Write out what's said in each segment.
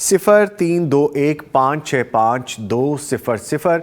0321-565-200।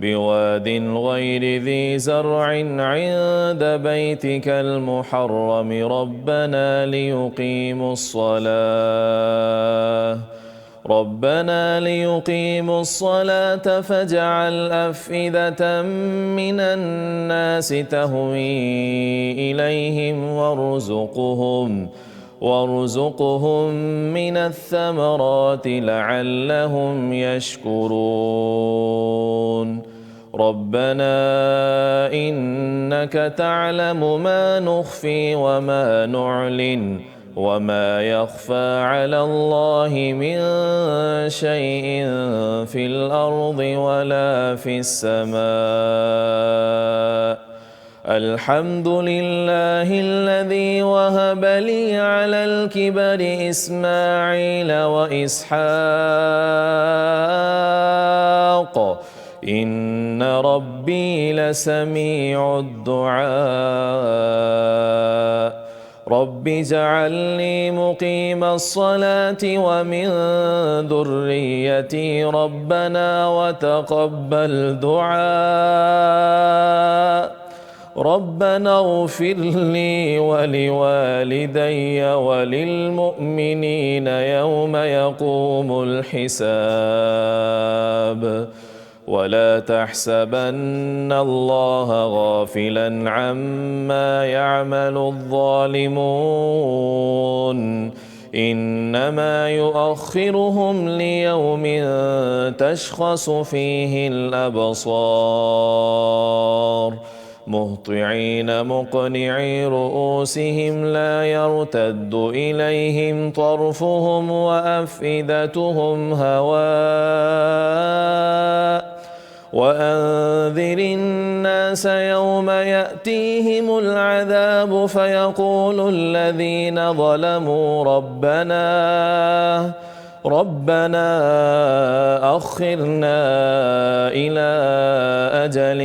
بواد غير ذي زرع عند بيتك المحرم ربنا ليقيموا الصلاة فاجعل أفئدة من الناس تهوي إليهم وارزقهم من الثمرات لعلهم يشكرون ربنا إنك تعلم ما نخفي وما نعلن وما يخفى على الله من شيء في الأرض ولا في السماء الحمد لله الذي وهب لي على الكبر إسماعيل وإسحاق إن ربي لسميع الدعاء رب اجعلني مقيم الصلاة ومن ذريتي ربنا وتقبل دعاء ربنا اغفر لي ولوالدي وللمؤمنين يوم يقوم الحساب ولا تحسبن الله غافلا عما يعمل الظالمون إنما يؤخرهم ليوم تشخص فيه الأبصار مهطعين مقنعي رؤوسهم لا يرتد إليهم طرفهم وأفئدتهم هواء وأنذر الناس يوم يأتيهم العذاب فيقول الذين ظلموا ربنا أخرنا إلى أجل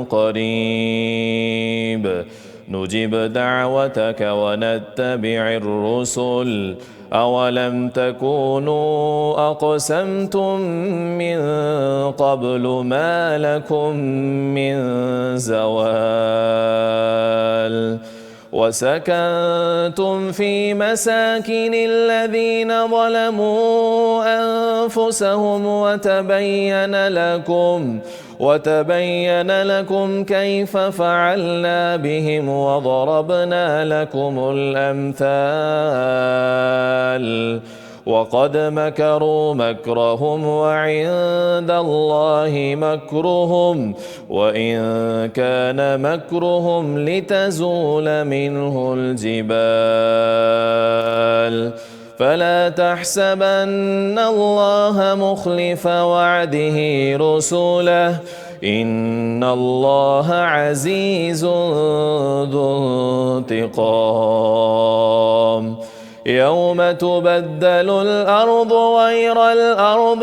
قريب نجب دعوتك ونتبع الرسل أولم تكونوا أقسمتم من قبل ما لكم من زوال وسكنتم في مساكن الذين ظلموا أنفسهم وتبين لكم كيف فعلنا بهم وضربنا لكم الأمثال وقد مكروا مكرهم وعند الله مكرهم وإن كان مكرهم لتزول منه الجبال فلا تحسبن الله مخلف وعده رسله إن الله عزيز ذو انتقام يوم تبدل الأرض غير الأرض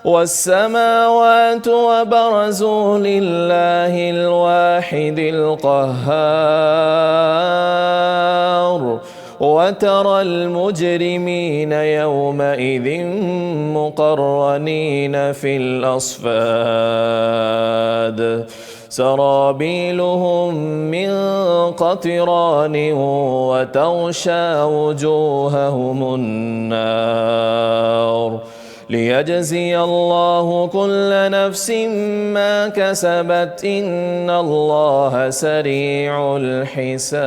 والسماوات وبرزوا لله الواحد القهار وترى المجرمين يومئذ مقرنين في الأصفاد سرابيلهم من قطران وتغشى وجوههم النار ليجزي الله كل نفس ما كسبت إن الله سريع الحساب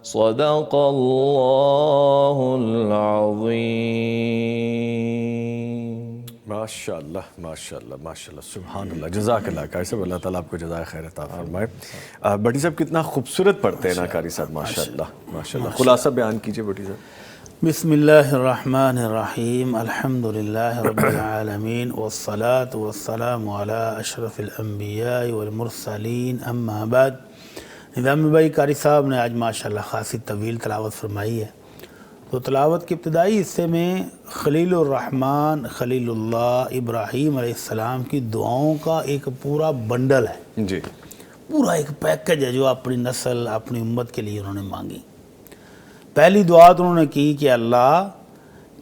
صدق الله العظيم ماشاءاللہ ماشاءاللہ ماشاءاللہ سبحان اللہ جزاک اللہ قاری صاحب اللہ تعالیٰ آپ کو جزائے خیر عطا فرمائے بٹی صاحب کتنا خوبصورت پڑھتے ہیں نا قاری صاحب ماشاءاللہ ماشاءاللہ خلاصہ بیان کیجئے بٹی صاحب بسم اللہ الرحمن الرحیم الحمدللہ رب العالمین والصلاة والسلام علی اشرف الانبیاء والمرسلین اما بعد نظامی بھائی قاری صاحب نے آج ماشاءاللہ خاصی طویل تلاوت فرمائی ہے تو تلاوت کے ابتدائی حصے میں خلیل الرحمن خلیل اللہ ابراہیم علیہ السلام کی دعاؤں کا ایک پورا بنڈل ہے جی پورا ایک پیکج ہے جو اپنی نسل اپنی امت کے لیے انہوں نے مانگی پہلی دعا تو انہوں نے کی کہ اللہ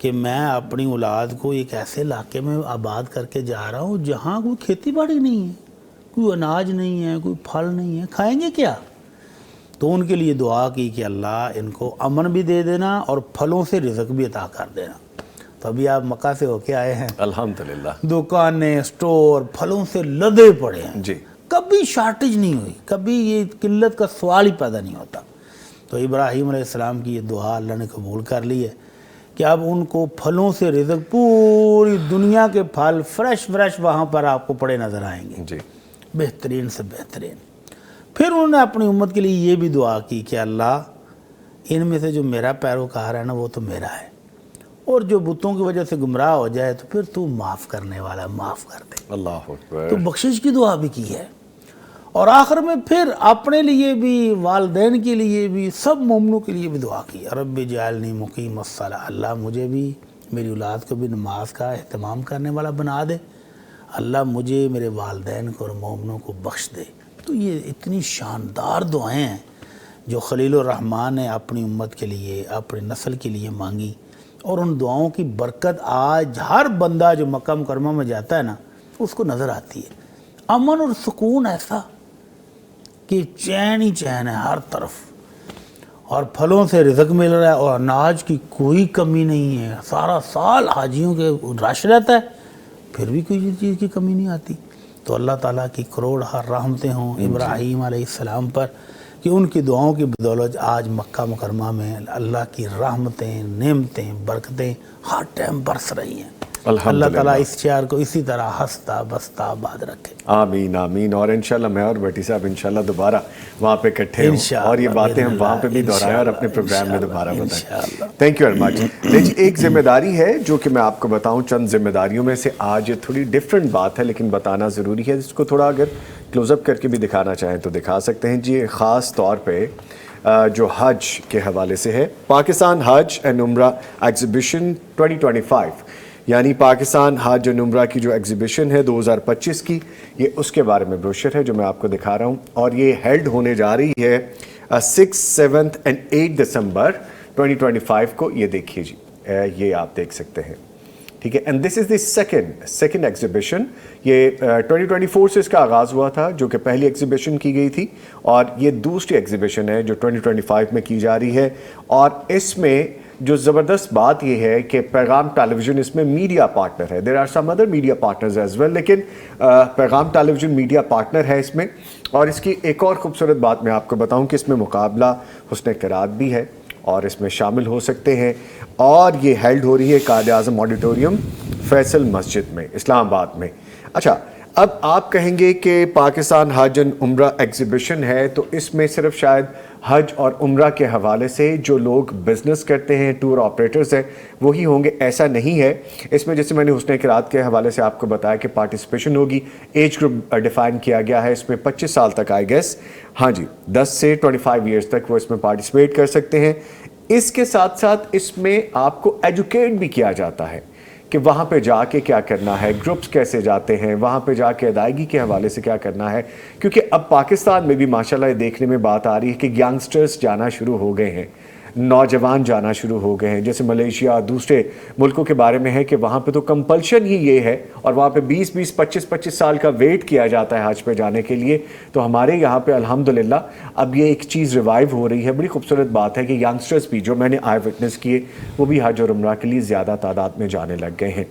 کہ میں اپنی اولاد کو ایک ایسے علاقے میں آباد کر کے جا رہا ہوں جہاں کوئی کھیتی باڑی نہیں ہے، کوئی اناج نہیں ہے، کوئی پھل نہیں ہے، کھائیں گے کیا؟ تو ان کے لیے دعا کی کہ اللہ ان کو امن بھی دے دینا اور پھلوں سے رزق بھی عطا کر دینا۔ تو ابھی آپ مکہ سے ہو کے آئے ہیں، الحمدللہ دکانیں سٹور پھلوں سے لدے پڑے ہیں، جی، کبھی شارٹیج نہیں ہوئی، کبھی یہ قلت کا سوال ہی پیدا نہیں ہوتا۔ تو ابراہیم علیہ السلام کی یہ دعا اللہ نے قبول کر لی ہے کہ اب ان کو پھلوں سے رزق، پوری دنیا کے پھل فریش وہاں پر آپ کو پڑے نظر آئیں گے، جی، بہترین سے بہترین۔ پھر انہوں نے اپنی امت کے لیے یہ بھی دعا کی کہ اللہ ان میں سے جو میرا پیروکار ہے نا وہ تو میرا ہے، اور جو بتوں کی وجہ سے گمراہ ہو جائے تو پھر تو معاف کرنے والا ہے، معاف کر دے۔ اللہ اکبر۔ تو بخشش کی دعا بھی کی ہے، اور آخر میں پھر اپنے لیے بھی، والدین کے لیے بھی، سب مومنوں کے لیے بھی دعا کی، رب جعلنی مقیم الصلاۃ، اللہ مجھے بھی میری اولاد کو بھی نماز کا اہتمام کرنے والا بنا دے، اللہ مجھے، میرے والدین کو اور مومنوں کو بخش دے۔ تو یہ اتنی شاندار دعائیں ہیں جو خلیل الرحمن نے اپنی امت کے لیے، اپنی نسل کے لیے مانگی، اور ان دعاؤں کی برکت آج ہر بندہ جو مکہ مکرمہ میں جاتا ہے نا اس کو نظر آتی ہے۔ امن اور سکون ایسا کہ چین ہی چین ہے ہر طرف، اور پھلوں سے رزق مل رہا ہے، اور اناج کی کوئی کمی نہیں ہے، سارا سال حاجیوں کے رش رہتا ہے، پھر بھی کوئی چیز کی کمی نہیں آتی۔ تو اللہ تعالیٰ کی کروڑ ہر رحمتیں ہوں ابراہیم علیہ السلام پر کہ ان کی دعاؤں کی بدولت آج مکہ مکرمہ میں اللہ کی رحمتیں، نعمتیں، برکتیں ہر ٹائم برس رہی ہیں۔ اللہ تعالیٰ اس شہر کو اسی طرح ہنستا بستا آباد رکھے، آمین آمین۔ اور انشاءاللہ میں اور بیٹی صاحب انشاءاللہ دوبارہ وہاں پہ اکٹھے ہوں اور یہ باتیں ہم وہاں پہ بھی دہرائیں اور اپنے پروگرام میں دوبارہ بتائیں۔ Thank you very much. جی، ایک ذمہ داری ہے جو کہ میں آپ کو بتاؤں، چند ذمہ داریوں میں سے آج تھوڑی ڈیفرنٹ بات ہے لیکن بتانا ضروری ہے، اس کو تھوڑا اگر کلوز اپ کر کے بھی دکھانا چاہیں تو دکھا سکتے ہیں۔ جی، خاص طور پہ جو حج کے حوالے سے ہے، پاکستان حج اینڈ عمرہ ایگزیبیشن 2025، یعنی پاکستان حج اور عمرہ کی جو ایگزیبیشن ہے 2025 کی، یہ اس کے بارے میں بروشر ہے جو میں آپ کو دکھا رہا ہوں، اور یہ ہیلڈ ہونے جا رہی ہے 6، 7 اور 8 دسمبر 2025 کو۔ یہ دیکھیے جی، یہ آپ دیکھ سکتے ہیں، ٹھیک ہے۔ And this is the second exhibition. یہ 2024 سے اس کا آغاز ہوا تھا جو کہ پہلی ایگزیبیشن کی گئی تھی، اور یہ دوسری ایگزیبیشن ہے جو 2025 میں کی جا رہی ہے۔ اور اس میں جو زبردست بات یہ ہے کہ پیغام ٹیلی ویژن اس میں میڈیا پارٹنر ہے۔ There are some other media partners as well, لیکن پیغام ٹیلی ویژن میڈیا پارٹنر ہے اس میں۔ اور اس کی ایک اور خوبصورت بات میں آپ کو بتاؤں کہ اس میں مقابلہ حسن قرات بھی ہے اور اس میں شامل ہو سکتے ہیں، اور یہ ہیلڈ ہو رہی ہے قائد اعظم آڈیٹوریم فیصل مسجد میں، اسلام آباد میں۔ اچھا، اب آپ کہیں گے کہ پاکستان حج اینڈ عمرہ ایگزیبیشن ہے تو اس میں صرف شاید حج اور عمرہ کے حوالے سے جو لوگ بزنس کرتے ہیں، ٹور آپریٹرز ہیں، وہی ہوں گے، ایسا نہیں ہے۔ اس میں جیسے میں نے حسن قرات کے حوالے سے آپ کو بتایا کہ پارٹیسپیشن ہوگی، ایج گروپ ڈیفائن کیا گیا ہے اس میں 25 سال تک، آئی گیس، ہاں جی 10 سے 25 ایئرز تک وہ اس میں پارٹیسپیٹ کر سکتے ہیں۔ اس کے ساتھ ساتھ اس میں آپ کو ایجوکیٹ بھی کیا جاتا ہے کہ وہاں پہ جا کے کیا کرنا ہے، گروپس کیسے جاتے ہیں، وہاں پہ جا کے ادائیگی کے حوالے سے کیا کرنا ہے، کیونکہ اب پاکستان میں بھی ماشاءاللہ یہ دیکھنے میں بات آ رہی ہے کہ ینگسٹرز جانا شروع ہو گئے ہیں، نوجوان جانا شروع ہو گئے ہیں۔ جیسے ملیشیا، دوسرے ملکوں کے بارے میں ہے کہ وہاں پہ تو کمپلشن ہی یہ ہے، اور وہاں پہ 20 25 سال کا ویٹ کیا جاتا ہے حج پہ جانے کے لیے۔ تو ہمارے یہاں پہ الحمدللہ اب یہ ایک چیز ریوائیو ہو رہی ہے۔ بڑی خوبصورت بات ہے کہ ینگسٹرز بھی جو میں نے آئی وٹنس کیے وہ بھی حج اور عمرہ کے لیے زیادہ تعداد میں جانے لگ گئے ہیں۔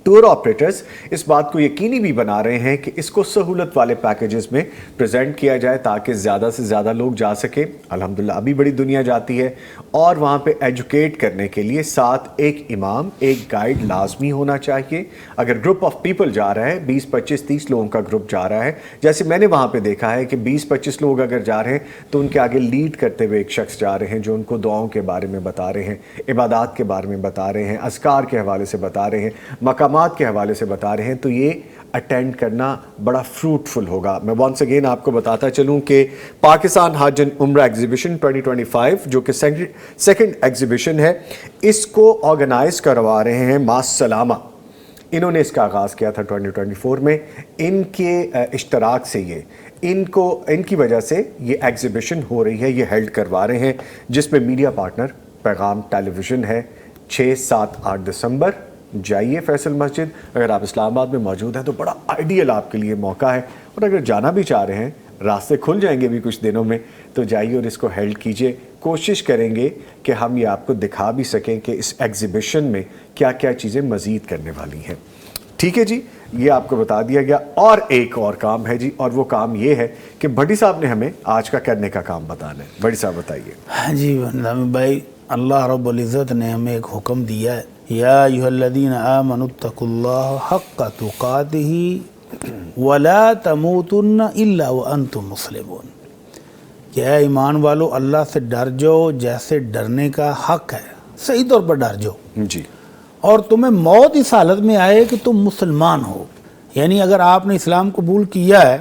ٹور آپریٹرز اس بات کو یقینی بھی بنا رہے ہیں کہ اس کو سہولت والے پیکیجز میں پریزنٹ کیا جائے تاکہ زیادہ سے زیادہ لوگ جا سکیں۔ الحمدللہ ابھی بڑی دنیا جاتی ہے، اور وہاں پہ ایجوکیٹ کرنے کے لیے ساتھ ایک امام، ایک گائیڈ لازمی ہونا چاہیے۔ اگر گروپ آف پیپل جا رہا ہے، 20 25 30 لوگوں کا گروپ جا رہا ہے، جیسے میں نے وہاں پہ دیکھا ہے کہ 20 25 لوگ اگر جا رہے ہیں تو ان کے آگے لیڈ کرتے ہوئے ایک شخص جا رہے ہیں جو ان کو دعاؤں کے بارے میں بتا رہے ہیں، عبادات کے بارے میں بتا رہے ہیں، اذکار کے حوالے سے بتا رہے ہیں، مقامات کے حوالے سے بتا رہے ہیں۔ تو یہ اٹینڈ کرنا بڑا فروٹفل ہوگا۔ میں ونس اگین آپ کو بتاتا چلوں کہ پاکستان حج اینڈ عمرہ ایگزیبیشن 2025 جو کہ سیکنڈ ایگزیبیشن ہے، اس کو آرگنائز کروا رہے ہیں ماس سلامہ۔ انہوں نے اس کا آغاز کیا تھا 2024 میں. ان کے اشتراک سے ان کی وجہ سے یہ ایگزیبیشن ہو رہی ہے, یہ ہیلڈ کروا رہے ہیں, جس میں میڈیا پارٹنر پیغام ٹیلی ویژن ہے. 6, 7, 8 دسمبر جائیے فیصل مسجد. اگر آپ اسلام آباد میں موجود ہیں تو بڑا آئیڈیل آپ کے لیے موقع ہے, اور اگر جانا بھی چاہ رہے ہیں, راستے کھل جائیں گے بھی کچھ دنوں میں, تو جائیے اور اس کو ہیلڈ کیجئے. کوشش کریں گے کہ ہم یہ آپ کو دکھا بھی سکیں کہ اس ایگزیبیشن میں کیا کیا چیزیں مزید کرنے والی ہیں. ٹھیک ہے جی, یہ آپ کو بتا دیا گیا. اور ایک اور کام ہے جی, اور وہ کام یہ ہے کہ بھٹی صاحب نے ہمیں آج کا کرنے کا کام بتانا ہے. بھٹی صاحب بتائیے. جی نظامی بھائی, اللہ رب العزت نے ہمیں ایک حکم دیا ہے, یا ایھا الذین آمنوا اتقوا اللہ حق تقاتہ ولا تموتن الا وانتم مسلمون, کہ اے ایمان والو اللہ سے ڈر جاؤ جیسے ڈرنے کا حق ہے, صحیح طور پر ڈر جاؤ جی, اور تمہیں موت اس حالت میں آئے کہ تم مسلمان ہو. یعنی اگر آپ نے اسلام قبول کیا ہے,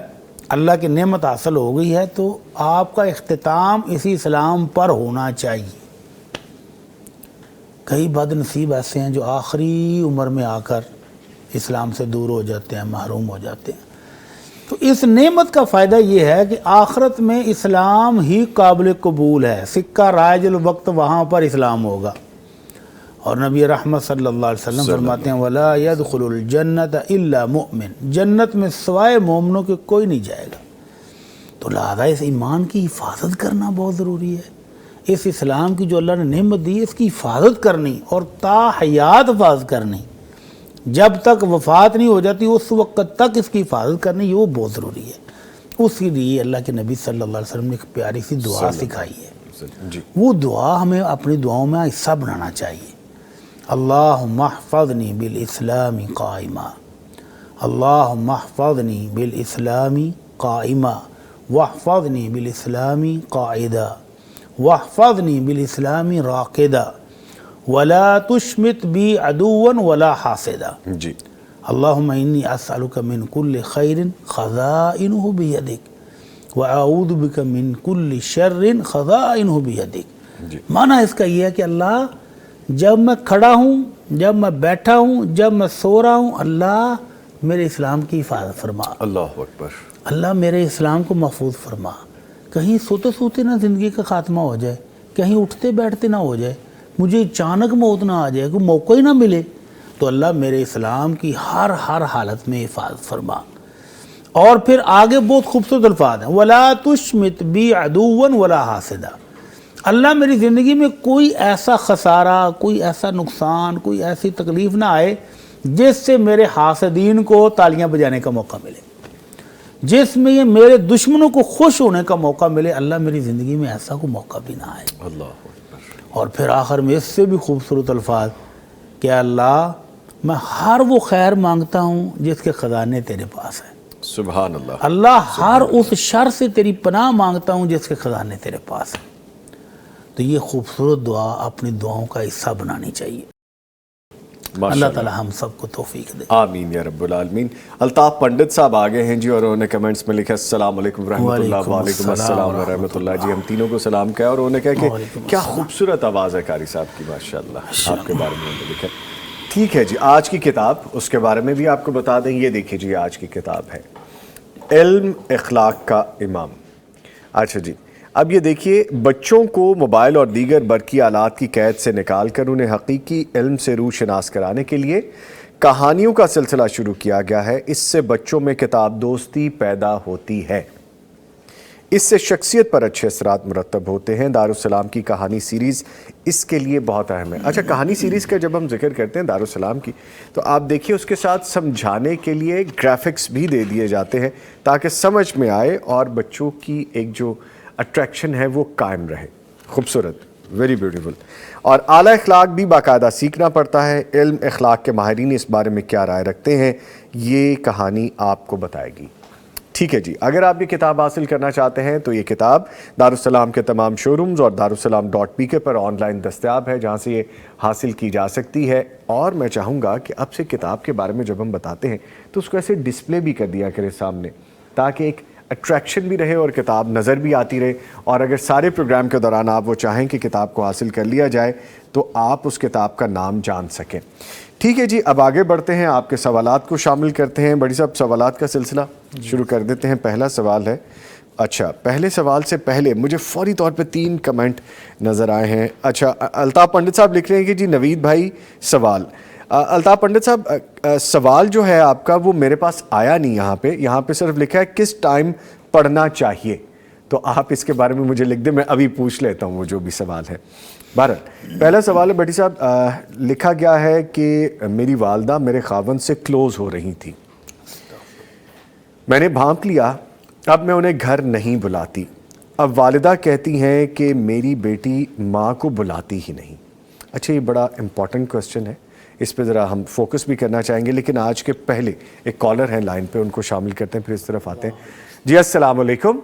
اللہ کی نعمت حاصل ہو گئی ہے, تو آپ کا اختتام اسی اسلام پر ہونا چاہیے. کئی بد نصیب ایسے ہیں جو آخری عمر میں آ کر اسلام سے دور ہو جاتے ہیں, محروم ہو جاتے ہیں. تو اس نعمت کا فائدہ یہ ہے کہ آخرت میں اسلام ہی قابل قبول ہے, سکہ رائج الوقت وہاں پر اسلام ہوگا. اور نبی رحمت صلی اللہ علیہ وسلم فرماتے ہیں وَلَا يَدْخُلُ الْجَنَّةَ إِلَّا مُؤْمِن, جنت میں سوائے مومنوں کے کوئی نہیں جائے گا. تو لہذا اس ایمان کی حفاظت کرنا بہت ضروری ہے. اس اسلام کی جو اللہ نے نعمت دی, اس کی حفاظت کرنی اور تا حیات حفاظت کرنی, جب تک وفات نہیں ہو جاتی اس وقت تک اس کی حفاظت کرنی, یہ وہ بہت ضروری ہے. اس کے لیے اللہ کے نبی صلی اللہ علیہ وسلم نے ایک پیاری سی دعا سکھائی ہے. وہ دعا ہمیں اپنی دعاؤں میں حصہ بنانا چاہیے. اللہم احفظنی بالاسلام قائما, اللہم احفظنی بالاسلام قائما واحفظنی بالاسلام قاعدا واحفظنی بالاسلام راقدا ولا تشمت بی عدوا ولا حاسدا. جی, اللہم انی اسألک من کل خیر خزائنہ بیدک واعوذ بک من کل شر خزائنہ بیدک. معنی اس کا یہ ہے کہ اللہ, جب میں کھڑا ہوں, جب میں بیٹھا ہوں, جب میں سو رہا ہوں, اللہ میرے اسلام کی حفاظت فرما. اللہ اکبر. اللہ میرے اسلام کو محفوظ فرما. کہیں سوتے سوتے نہ زندگی کا خاتمہ ہو جائے, کہیں اٹھتے بیٹھتے نہ ہو جائے, مجھے اچانک موت نہ آ جائے, کوئی موقع ہی نہ ملے. تو اللہ میرے اسلام کی ہر حالت میں حفاظت فرما. اور پھر آگے بہت خوبصورت الفاظ ہیں, وَلَا تُشْمِتْ بِي عَدُوًّا وَلَا حَاسِدًا. اللہ میری زندگی میں کوئی ایسا خسارہ, کوئی ایسا نقصان, کوئی ایسی تکلیف نہ آئے جس سے میرے حاسدین کو تالیاں بجانے کا موقع ملے, جس میں یہ میرے دشمنوں کو خوش ہونے کا موقع ملے. اللہ میری زندگی میں ایسا کوئی موقع بھی نہ آئے. اللہ. اور پھر آخر میں اس سے بھی خوبصورت الفاظ کہ اللہ میں ہر وہ خیر مانگتا ہوں جس کے خزانے تیرے پاس ہیں. سبحان اللہ. اللہ ہر اس شر سے تیری پناہ مانگتا ہوں جس کے خزانے تیرے پاس ہیں. تو یہ خوبصورت دعا اپنی دعاؤں کا حصہ بنانی چاہیے. اللہ تعالی ہم سب کو توفیق دے. آمین یا رب العالمین. الطاف پنڈت صاحب آگے ہیں جی, اور انہوں نے کمنٹس میں لکھا السلام علیکم ورحمۃ اللہ. وعلیکم السلام ورحمۃ اللہ. جی, ہم تینوں کو سلام کہا, اور انہوں نے کہا کہ کیا خوبصورت آواز ہے قاری صاحب کی, ماشاءاللہ. آپ کے بارے میں انہوں نے لکھا. ٹھیک ہے جی, آج کی کتاب, اس کے بارے میں بھی آپ کو بتا دیں. یہ دیکھیے جی, آج کی کتاب ہے علم اخلاق کا امام. اچھا جی, اب یہ دیکھیے, بچوں کو موبائل اور دیگر برقی آلات کی قید سے نکال کر انہیں حقیقی علم سے روح شناس کرانے کے لیے کہانیوں کا سلسلہ شروع کیا گیا ہے. اس سے بچوں میں کتاب دوستی پیدا ہوتی ہے, اس سے شخصیت پر اچھے اثرات مرتب ہوتے ہیں. دارالسلام کی کہانی سیریز اس کے لیے بہت اہم ہے. اچھا, کہانی سیریز کا جب ہم ذکر کرتے ہیں دارالسلام کی, تو آپ دیکھیے اس کے ساتھ سمجھانے کے لیے گرافکس بھی دے دیے جاتے ہیں تاکہ سمجھ میں آئے اور بچوں کی ایک جو اٹریکشن ہے وہ قائم رہے. خوبصورت, ویری بیوٹیفل. اور اعلیٰ اخلاق بھی باقاعدہ سیکھنا پڑتا ہے. علم اخلاق کے ماہرین اس بارے میں کیا رائے رکھتے ہیں, یہ کہانی آپ کو بتائے گی. ٹھیک ہے جی, اگر آپ یہ کتاب حاصل کرنا چاہتے ہیں تو یہ کتاب دارالسلام کے تمام شو رومز اور darussalam.pk پر آن لائن دستیاب ہے, جہاں سے یہ حاصل کی جا سکتی ہے. اور میں چاہوں گا کہ اب سے کتاب کے بارے میں جب ہم بتاتے ہیں تو اس کو ایسے ڈسپلے بھی کر دیا کرے سامنے, تاکہ ایک اٹریکشن بھی رہے اور کتاب نظر بھی آتی رہے، اور اگر سارے پروگرام کے دوران آپ وہ چاہیں کہ کتاب کو حاصل کر لیا جائے تو آپ اس کتاب کا نام جان سکیں۔ ٹھیک ہے جی، اب آگے بڑھتے ہیں، آپ کے سوالات کو شامل کرتے ہیں۔ بڑی صاحب سوالات کا سلسلہ شروع کر دیتے ہیں۔ پہلا سوال ہے، اچھا پہلے سوال سے پہلے مجھے فوری طور پہ 3 کمنٹ نظر آئے ہیں۔ اچھا الطاف پنڈت صاحب لکھ رہے ہیں کہ جی نوید بھائی سوال، الطاف پنڈت صاحب سوال جو ہے آپ کا وہ میرے پاس آیا نہیں، یہاں پہ صرف لکھا ہے کس ٹائم پڑھنا چاہیے، تو آپ اس کے بارے میں مجھے لکھ دیں، میں ابھی پوچھ لیتا ہوں وہ جو بھی سوال ہے۔ بہرحال پہلا سوال ہے بھٹی صاحب، لکھا گیا ہے کہ میری والدہ میرے خاوند سے کلوز ہو رہی تھی، میں نے بھانپ لیا، اب میں انہیں گھر نہیں بلاتی، اب والدہ کہتی ہیں کہ میری بیٹی ماں کو بلاتی ہی نہیں۔ اچھا یہ بڑا امپورٹنٹ کوسچن ہے، اس پہ ذرا ہم فوکس بھی کرنا چاہیں گے، لیکن آج کے پہلے ایک کالر ہیں لائن پہ، ان کو شامل کرتے ہیں پھر اس طرف آتے ہیں۔ جی السلام علیکم۔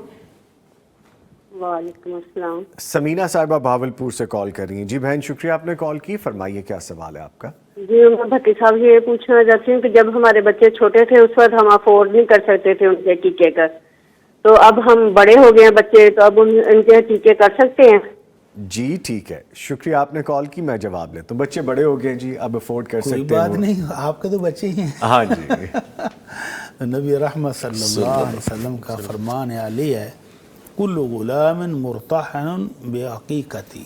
وعلیکم السلام۔ سمینہ صاحبہ بھاولپور سے کال کر رہی ہیں۔ جی بہن شکریہ آپ نے کال کی، فرمائیے کیا سوال ہے آپ کا؟ جی میں بھٹی صاحب یہ پوچھنا چاہتی ہوں کہ جب ہمارے بچے چھوٹے تھے اس وقت ہم افورڈ نہیں کر سکتے تھے ان کے ٹیکے کا، تو اب ہم بڑے ہو گئے ہیں بچے، تو اب ان کے ٹیکے کر سکتے ہیں؟ جی ٹھیک ہے، شکریہ آپ نے کال کی، میں جواب لیتا ہوں۔ بچے بڑے ہو گئے جی، اب افورڈ کر سکتے ہیں۔ کوئی بات نہیں، آپ کے تو بچے ہی ہیں۔ ہاں جی نبی رحمت صلی اللہ علیہ وسلم کا فرمان علی ہے، کل غلام مرتحن بعقیقتی،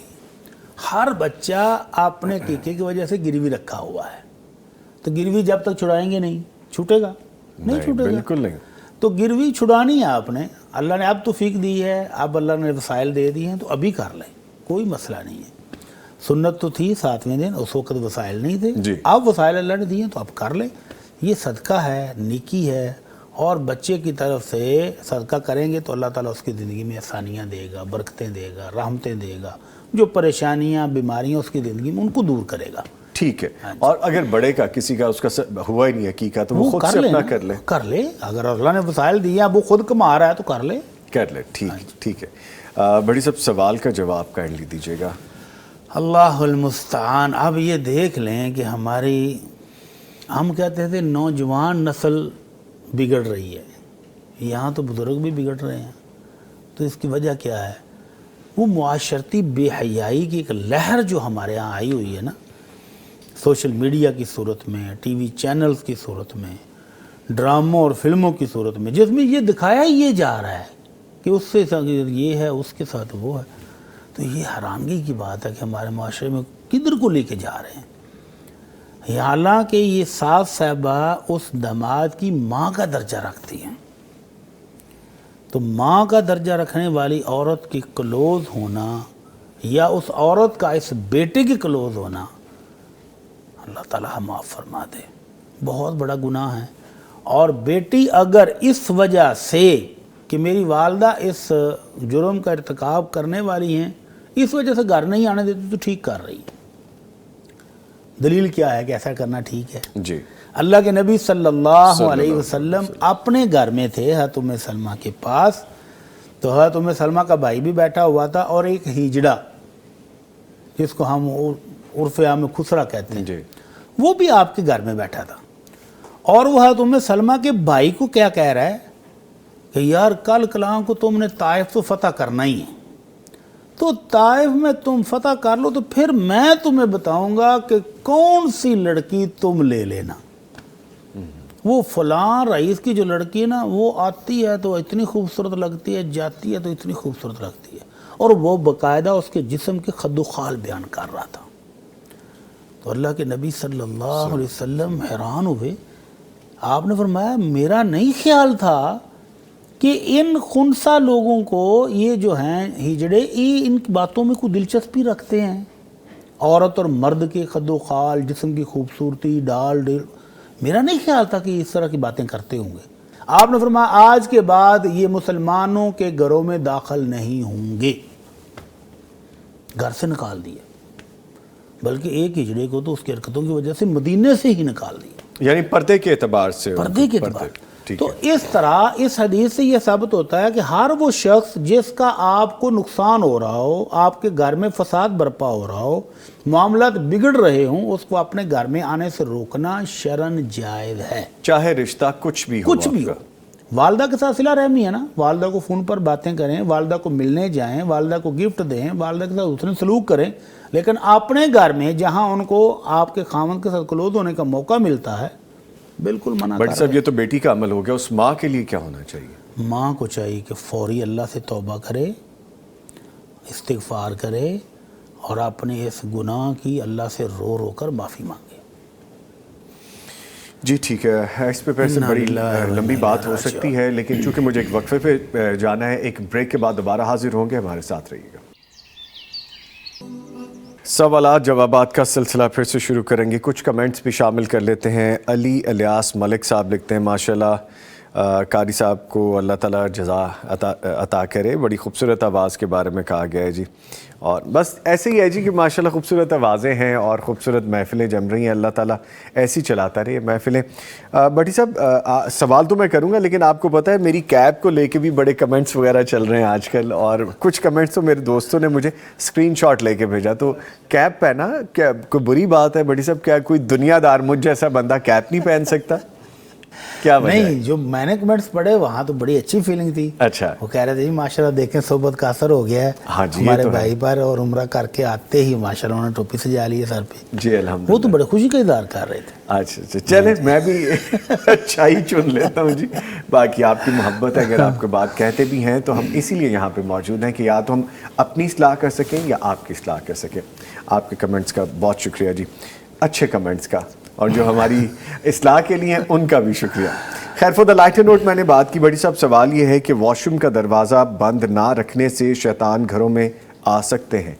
ہر بچہ اپنے ٹیکے کی وجہ سے گروی رکھا ہوا ہے، تو گروی جب تک چھڑائیں گے نہیں چھوٹے گا، نہیں چھوٹے گا، بالکل نہیں۔ تو گروی چھڑانی ہے آپ نے، اللہ نے اب توفیق دی ہے، اب اللہ نے وسائل دے دی ہیں تو ابھی کر لیں، کوئی مسئلہ نہیں ہے۔ سنت تو تھی 7ویں دن، اس وقت وسائل نہیں تھے، اب وسائل اللہ نے دی ہیں تو اب کر لیں، یہ صدقہ ہے، نیکی ہے، اور بچے کی طرف سے صدقہ کریں گے تو اللہ تعالیٰ اس کی زندگی میں آسانیاں دے گا، برکتیں دے گا، رحمتیں دے گا، جو پریشانیاں بیماریاں اس کی زندگی میں ان کو دور کرے گا۔ ٹھیک ہے، اور اگر بڑے کا کسی کا اس کا ہوا ہی نہیں حقیقت تو وہ خود سے اپنا کر لے، اگر اللہ نے وسائل دیا وہ خود کما رہا ہے تو کر لے۔ ٹھیک ہے۔ بڑی صاحب سوال کا جواب کائنڈلی دیجیے گا۔ اللہ المستعان۔ اب یہ دیکھ لیں کہ ہم کہتے تھے نوجوان نسل بگڑ رہی ہے، یہاں تو بزرگ بھی بگڑ رہے ہیں، تو اس کی وجہ کیا ہے؟ وہ معاشرتی بے حیائی کی ایک لہر جو ہمارے ہاں آئی ہوئی ہے نا، سوشل میڈیا کی صورت میں، ٹی وی چینلز کی صورت میں، ڈراموں اور فلموں کی صورت میں، جس میں یہ دکھایا یہ جا رہا ہے کہ اس سے یہ ہے، اس کے ساتھ وہ ہے، تو یہ حیرانگی کی بات ہے کہ ہمارے معاشرے میں کدھر کو لے کے جا رہے ہیں۔ حالانکہ یہ ساس صاحبہ اس داماد کی ماں کا درجہ رکھتی ہیں، تو ماں کا درجہ رکھنے والی عورت کی کلوز ہونا یا اس عورت کا اس بیٹے کی کلوز ہونا، اللہ تعالیٰ معاف فرما دے، بہت بڑا گناہ ہے۔ اور بیٹی اگر اس وجہ سے کہ میری والدہ اس جرم کا ارتکاب کرنے والی ہیں، اس وجہ سے گھر نہیں آنے دیتی تو ٹھیک کر رہی ہے۔ دلیل کیا ہے کہ ایسا کرنا ٹھیک ہے؟ جی اللہ کے نبی صلی اللہ علیہ وسلم اپنے گھر میں تھے حضرت ام سلمہ کے پاس، تو حضرت ام سلمہ کا بھائی بھی بیٹھا ہوا تھا اور ایک ہجڑا جس کو ہم عرف عام میں خسرا کہتے ہیں، وہ بھی آپ کے گھر میں بیٹھا تھا، اور وہ حضرت ام سلمہ کے بھائی کو کیا کہہ رہا ہے کہ یار کل کلام کو تم نے طائف تو فتح کرنا ہی ہے، تو طائف میں تم فتح کر لو تو پھر میں تمہیں بتاؤں گا کہ کون سی لڑکی تم لے لینا، وہ فلاں رئیس کی جو لڑکی ہے نا وہ آتی ہے تو اتنی خوبصورت لگتی ہے، جاتی ہے تو اتنی خوبصورت لگتی ہے، اور وہ باقاعدہ اس کے جسم کے خد و خال بیان کر رہا تھا۔ تو اللہ کے نبی صلی اللہ علیہ وسلم حیران ہوئے، آپ نے فرمایا میرا نہیں خیال تھا کہ ان خنثی لوگوں کو یہ جو ہیں ہجڑے یہ ان باتوں میں کوئی دلچسپی رکھتے ہیں، عورت اور مرد کے خد و خال، جسم کی خوبصورتی، ڈال ڈیل، میرا نہیں خیال تھا کہ اس طرح کی باتیں کرتے ہوں گے۔ آپ نے فرمایا آج کے بعد یہ مسلمانوں کے گھروں میں داخل نہیں ہوں گے، گھر سے نکال دیے، بلکہ ایک ہجڑے کو تو اس کی حرکتوں کی وجہ سے مدینے سے ہی نکال دیا، یعنی پردے کے اعتبار سے، پردے کے اعتبار۔ تو اس طرح اس حدیث سے یہ ثابت ہوتا ہے کہ ہر وہ شخص جس کا آپ کو نقصان ہو رہا ہو، آپ کے گھر میں فساد برپا ہو رہا ہو، معاملات بگڑ رہے ہوں، اس کو اپنے گھر میں آنے سے روکنا شرعاً جائز ہے، چاہے رشتہ کچھ بھی ہو، کچھ بھی ہو۔ والدہ کے ساتھ صلہ رحمی ہے نا، والدہ کو فون پر باتیں کریں، والدہ کو ملنے جائیں، والدہ کو گفٹ دیں، والدہ کے ساتھ حسن سلوک کریں، لیکن اپنے گھر میں جہاں ان کو آپ کے خاوند کے ساتھ کلوز ہونے کا موقع ملتا ہے بالکل منع بٹ کر صاحب یہ تو بیٹی کا عمل ہو گیا، اس ماں کے لیے کیا ہونا چاہیے؟ ماں کو چاہیے کہ فوری اللہ سے توبہ کرے، استغفار کرے اور اپنے اس گناہ کی اللہ سے رو رو کر معافی مانگے۔ جی ٹھیک ہے، اس پہ ویسے بڑی لمبی بات ہو سکتی ہے، لیکن چونکہ مجھے ایک وقفے پہ جانا ہے، ایک بریک کے بعد دوبارہ حاضر ہوں گے، ہمارے ساتھ رہیے گا۔ سوالات جوابات کا سلسلہ پھر سے شروع کریں گے، کچھ کمنٹس بھی شامل کر لیتے ہیں۔ علی الیاس ملک صاحب لکھتے ہیں ماشاءاللہ قاری صاحب کو اللہ تعالیٰ جزا عطا کرے، بڑی خوبصورت آواز کے بارے میں کہا گیا ہے جی، اور بس ایسے ہی ہے جی کہ ماشاءاللہ خوبصورت آوازیں ہیں اور خوبصورت محفلیں جم رہی ہیں، اللہ تعالیٰ ایسی چلاتا رہے محفلیں۔ بٹی صاحب سوال تو میں کروں گا، لیکن آپ کو پتہ ہے میری کیب کو لے کے بھی بڑے کمنٹس وغیرہ چل رہے ہیں آج کل، اور کچھ کمنٹس تو میرے دوستوں نے مجھے اسکرین شاٹ لے کے بھیجا، تو کیب پہنا کیا کوئی بری بات ہے بٹی صاحب؟ کیا کوئی دنیا دار مجھ جیسا بندہ کیب نہیں پہن سکتا؟ کیا وجہ ہے؟ نہیں، جو میں نے کمنٹس پڑھے وہاں تو بڑی اچھی فیلنگ تھی۔ اچھا، وہ کہہ رہے تھے جی ماشاءاللہ دیکھیں صحبت کا اثر ہو گیا ہے ہاں جی، ہمارے بھائی پر، اور عمرہ کر کے آتے ہی ماشاءاللہ انہوں نے ٹوپی سجا لی ہے سر پہ، جی الحمدللہ، وہ تو بڑے خوشی کا اظہار کر رہے تھے۔ اچھا چلے میں بھی اچھا ہی چن لیتا ہوں جی، باقی آپ کی محبت ہے، اگر آپ کو بات کہتے بھی ہیں تو ہم اسی لیے یہاں پہ موجود ہیں کہ یا تو ہم اپنی اصلاح کر سکیں یا آپ کی اصلاح کر سکیں۔ آپ کے کمنٹس کا بہت شکریہ جی، اچھے کمنٹس کا، اور جو ہماری اصلاح کے لیے ہیں ان کا بھی شکریہ۔ خیر فور دا لائٹر نوٹ میں نے بات کی بڑی صاحب، سوال یہ ہے کہ واش روم کا دروازہ بند نہ رکھنے سے شیطان گھروں میں آ سکتے ہیں؟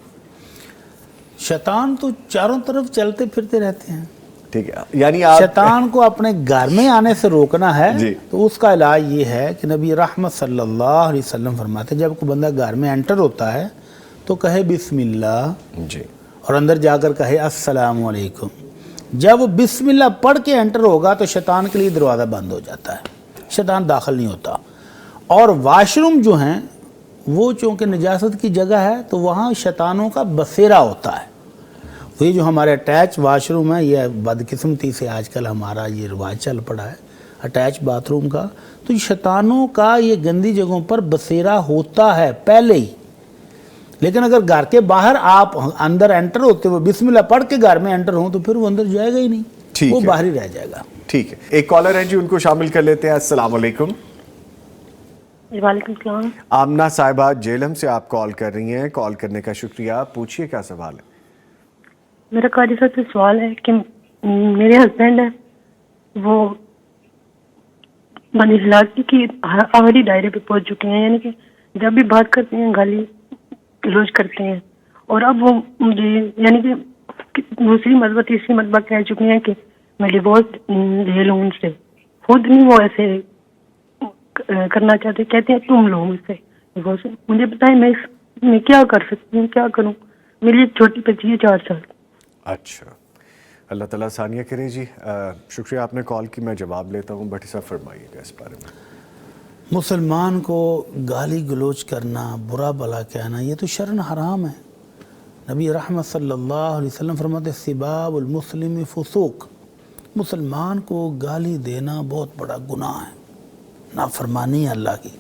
شیطان تو چاروں طرف چلتے پھرتے رہتے ہیں، ٹھیک ہے، یعنی آپ شیطان کو اپنے گھر میں آنے سے روکنا ہے جی، تو اس کا علاج یہ ہے کہ نبی رحمت صلی اللہ علیہ وسلم فرماتے ہیں جب کوئی بندہ گھر میں انٹر ہوتا ہے تو کہے بسم اللہ، جی، اور اندر جا کر کہے السلام علیکم۔ جب وہ بسم اللہ پڑھ کے انٹر ہوگا تو شیطان کے لیے دروازہ بند ہو جاتا ہے، شیطان داخل نہیں ہوتا۔ اور واش روم جو ہیں وہ چونکہ نجاست کی جگہ ہے تو وہاں شیطانوں کا بسیرا ہوتا ہے۔ یہ جو ہمارے اٹیچ واش روم ہے، یہ بدقسمتی سے آج کل ہمارا یہ رواج چل پڑا ہے اٹیچ باتھ روم کا، تو یہ شیطانوں کا یہ گندی جگہوں پر بسیرا ہوتا ہے پہلے ہی۔ لیکن اگر گھر کے باہر آپ اندر انٹر ہوتے ہوئے بسم اللہ پڑھ کے گھر میں انٹر ہوں تو پھر وہ اندر جائے گا ہی نہیں، وہ باہر ہی رہ جائے گا۔ ٹھیک ہے، ایک کالر ہے جی، ان کو شامل کر لیتے ہیں۔ السلام علیکم۔ وعلیکم السلام۔ آمنہ صاحبہ جیلم سے آپ کال کر رہی ہیں، کال کرنے کا شکریہ، پوچھئے کیا سوال ہے؟ میرا قاضی صاحب سے سوال ہے کہ میرے ہسبینڈ ہے، وہ بند اخلاقی کی آخری دائرے پہ پہنچ چکے ہیں، یعنی کہ جب بھی بات کرتے ہیں گالی گلوچ کرتے ہیں، اور اب وہ مجھے یعنی کہ دوسری مرتبہ تیسری مرتبہ کہہ چکے ہیں کہ میں ڈیورس لے لوں ان سے، خود نہیں وہ ایسے کرنا چاہتے، کہتے ہیں تم لو مجھ سے ڈیورس۔ مجھے بتائیں میں کیا کر سکتی ہوں، کیا کروں؟ میری ایک چھوٹی بچی ہے 4 سال۔ اچھا، اللہ تعالیٰ ثانیہ کرے جی، شکریہ آپ نے کال کی، میں جواب لیتا ہوں، بٹی صاحب فرمائیے گا اس بارے میں۔ مسلمان کو گالی گلوچ کرنا، برا بلا کہنا، یہ تو شرعاً حرام ہے۔ نبی رحمت صلی اللہ علیہ وسلم فرماتے سباب المسلم فسوق، مسلمان کو گالی دینا بہت بڑا گناہ ہے، نافرمانی ہے اللہ کی۔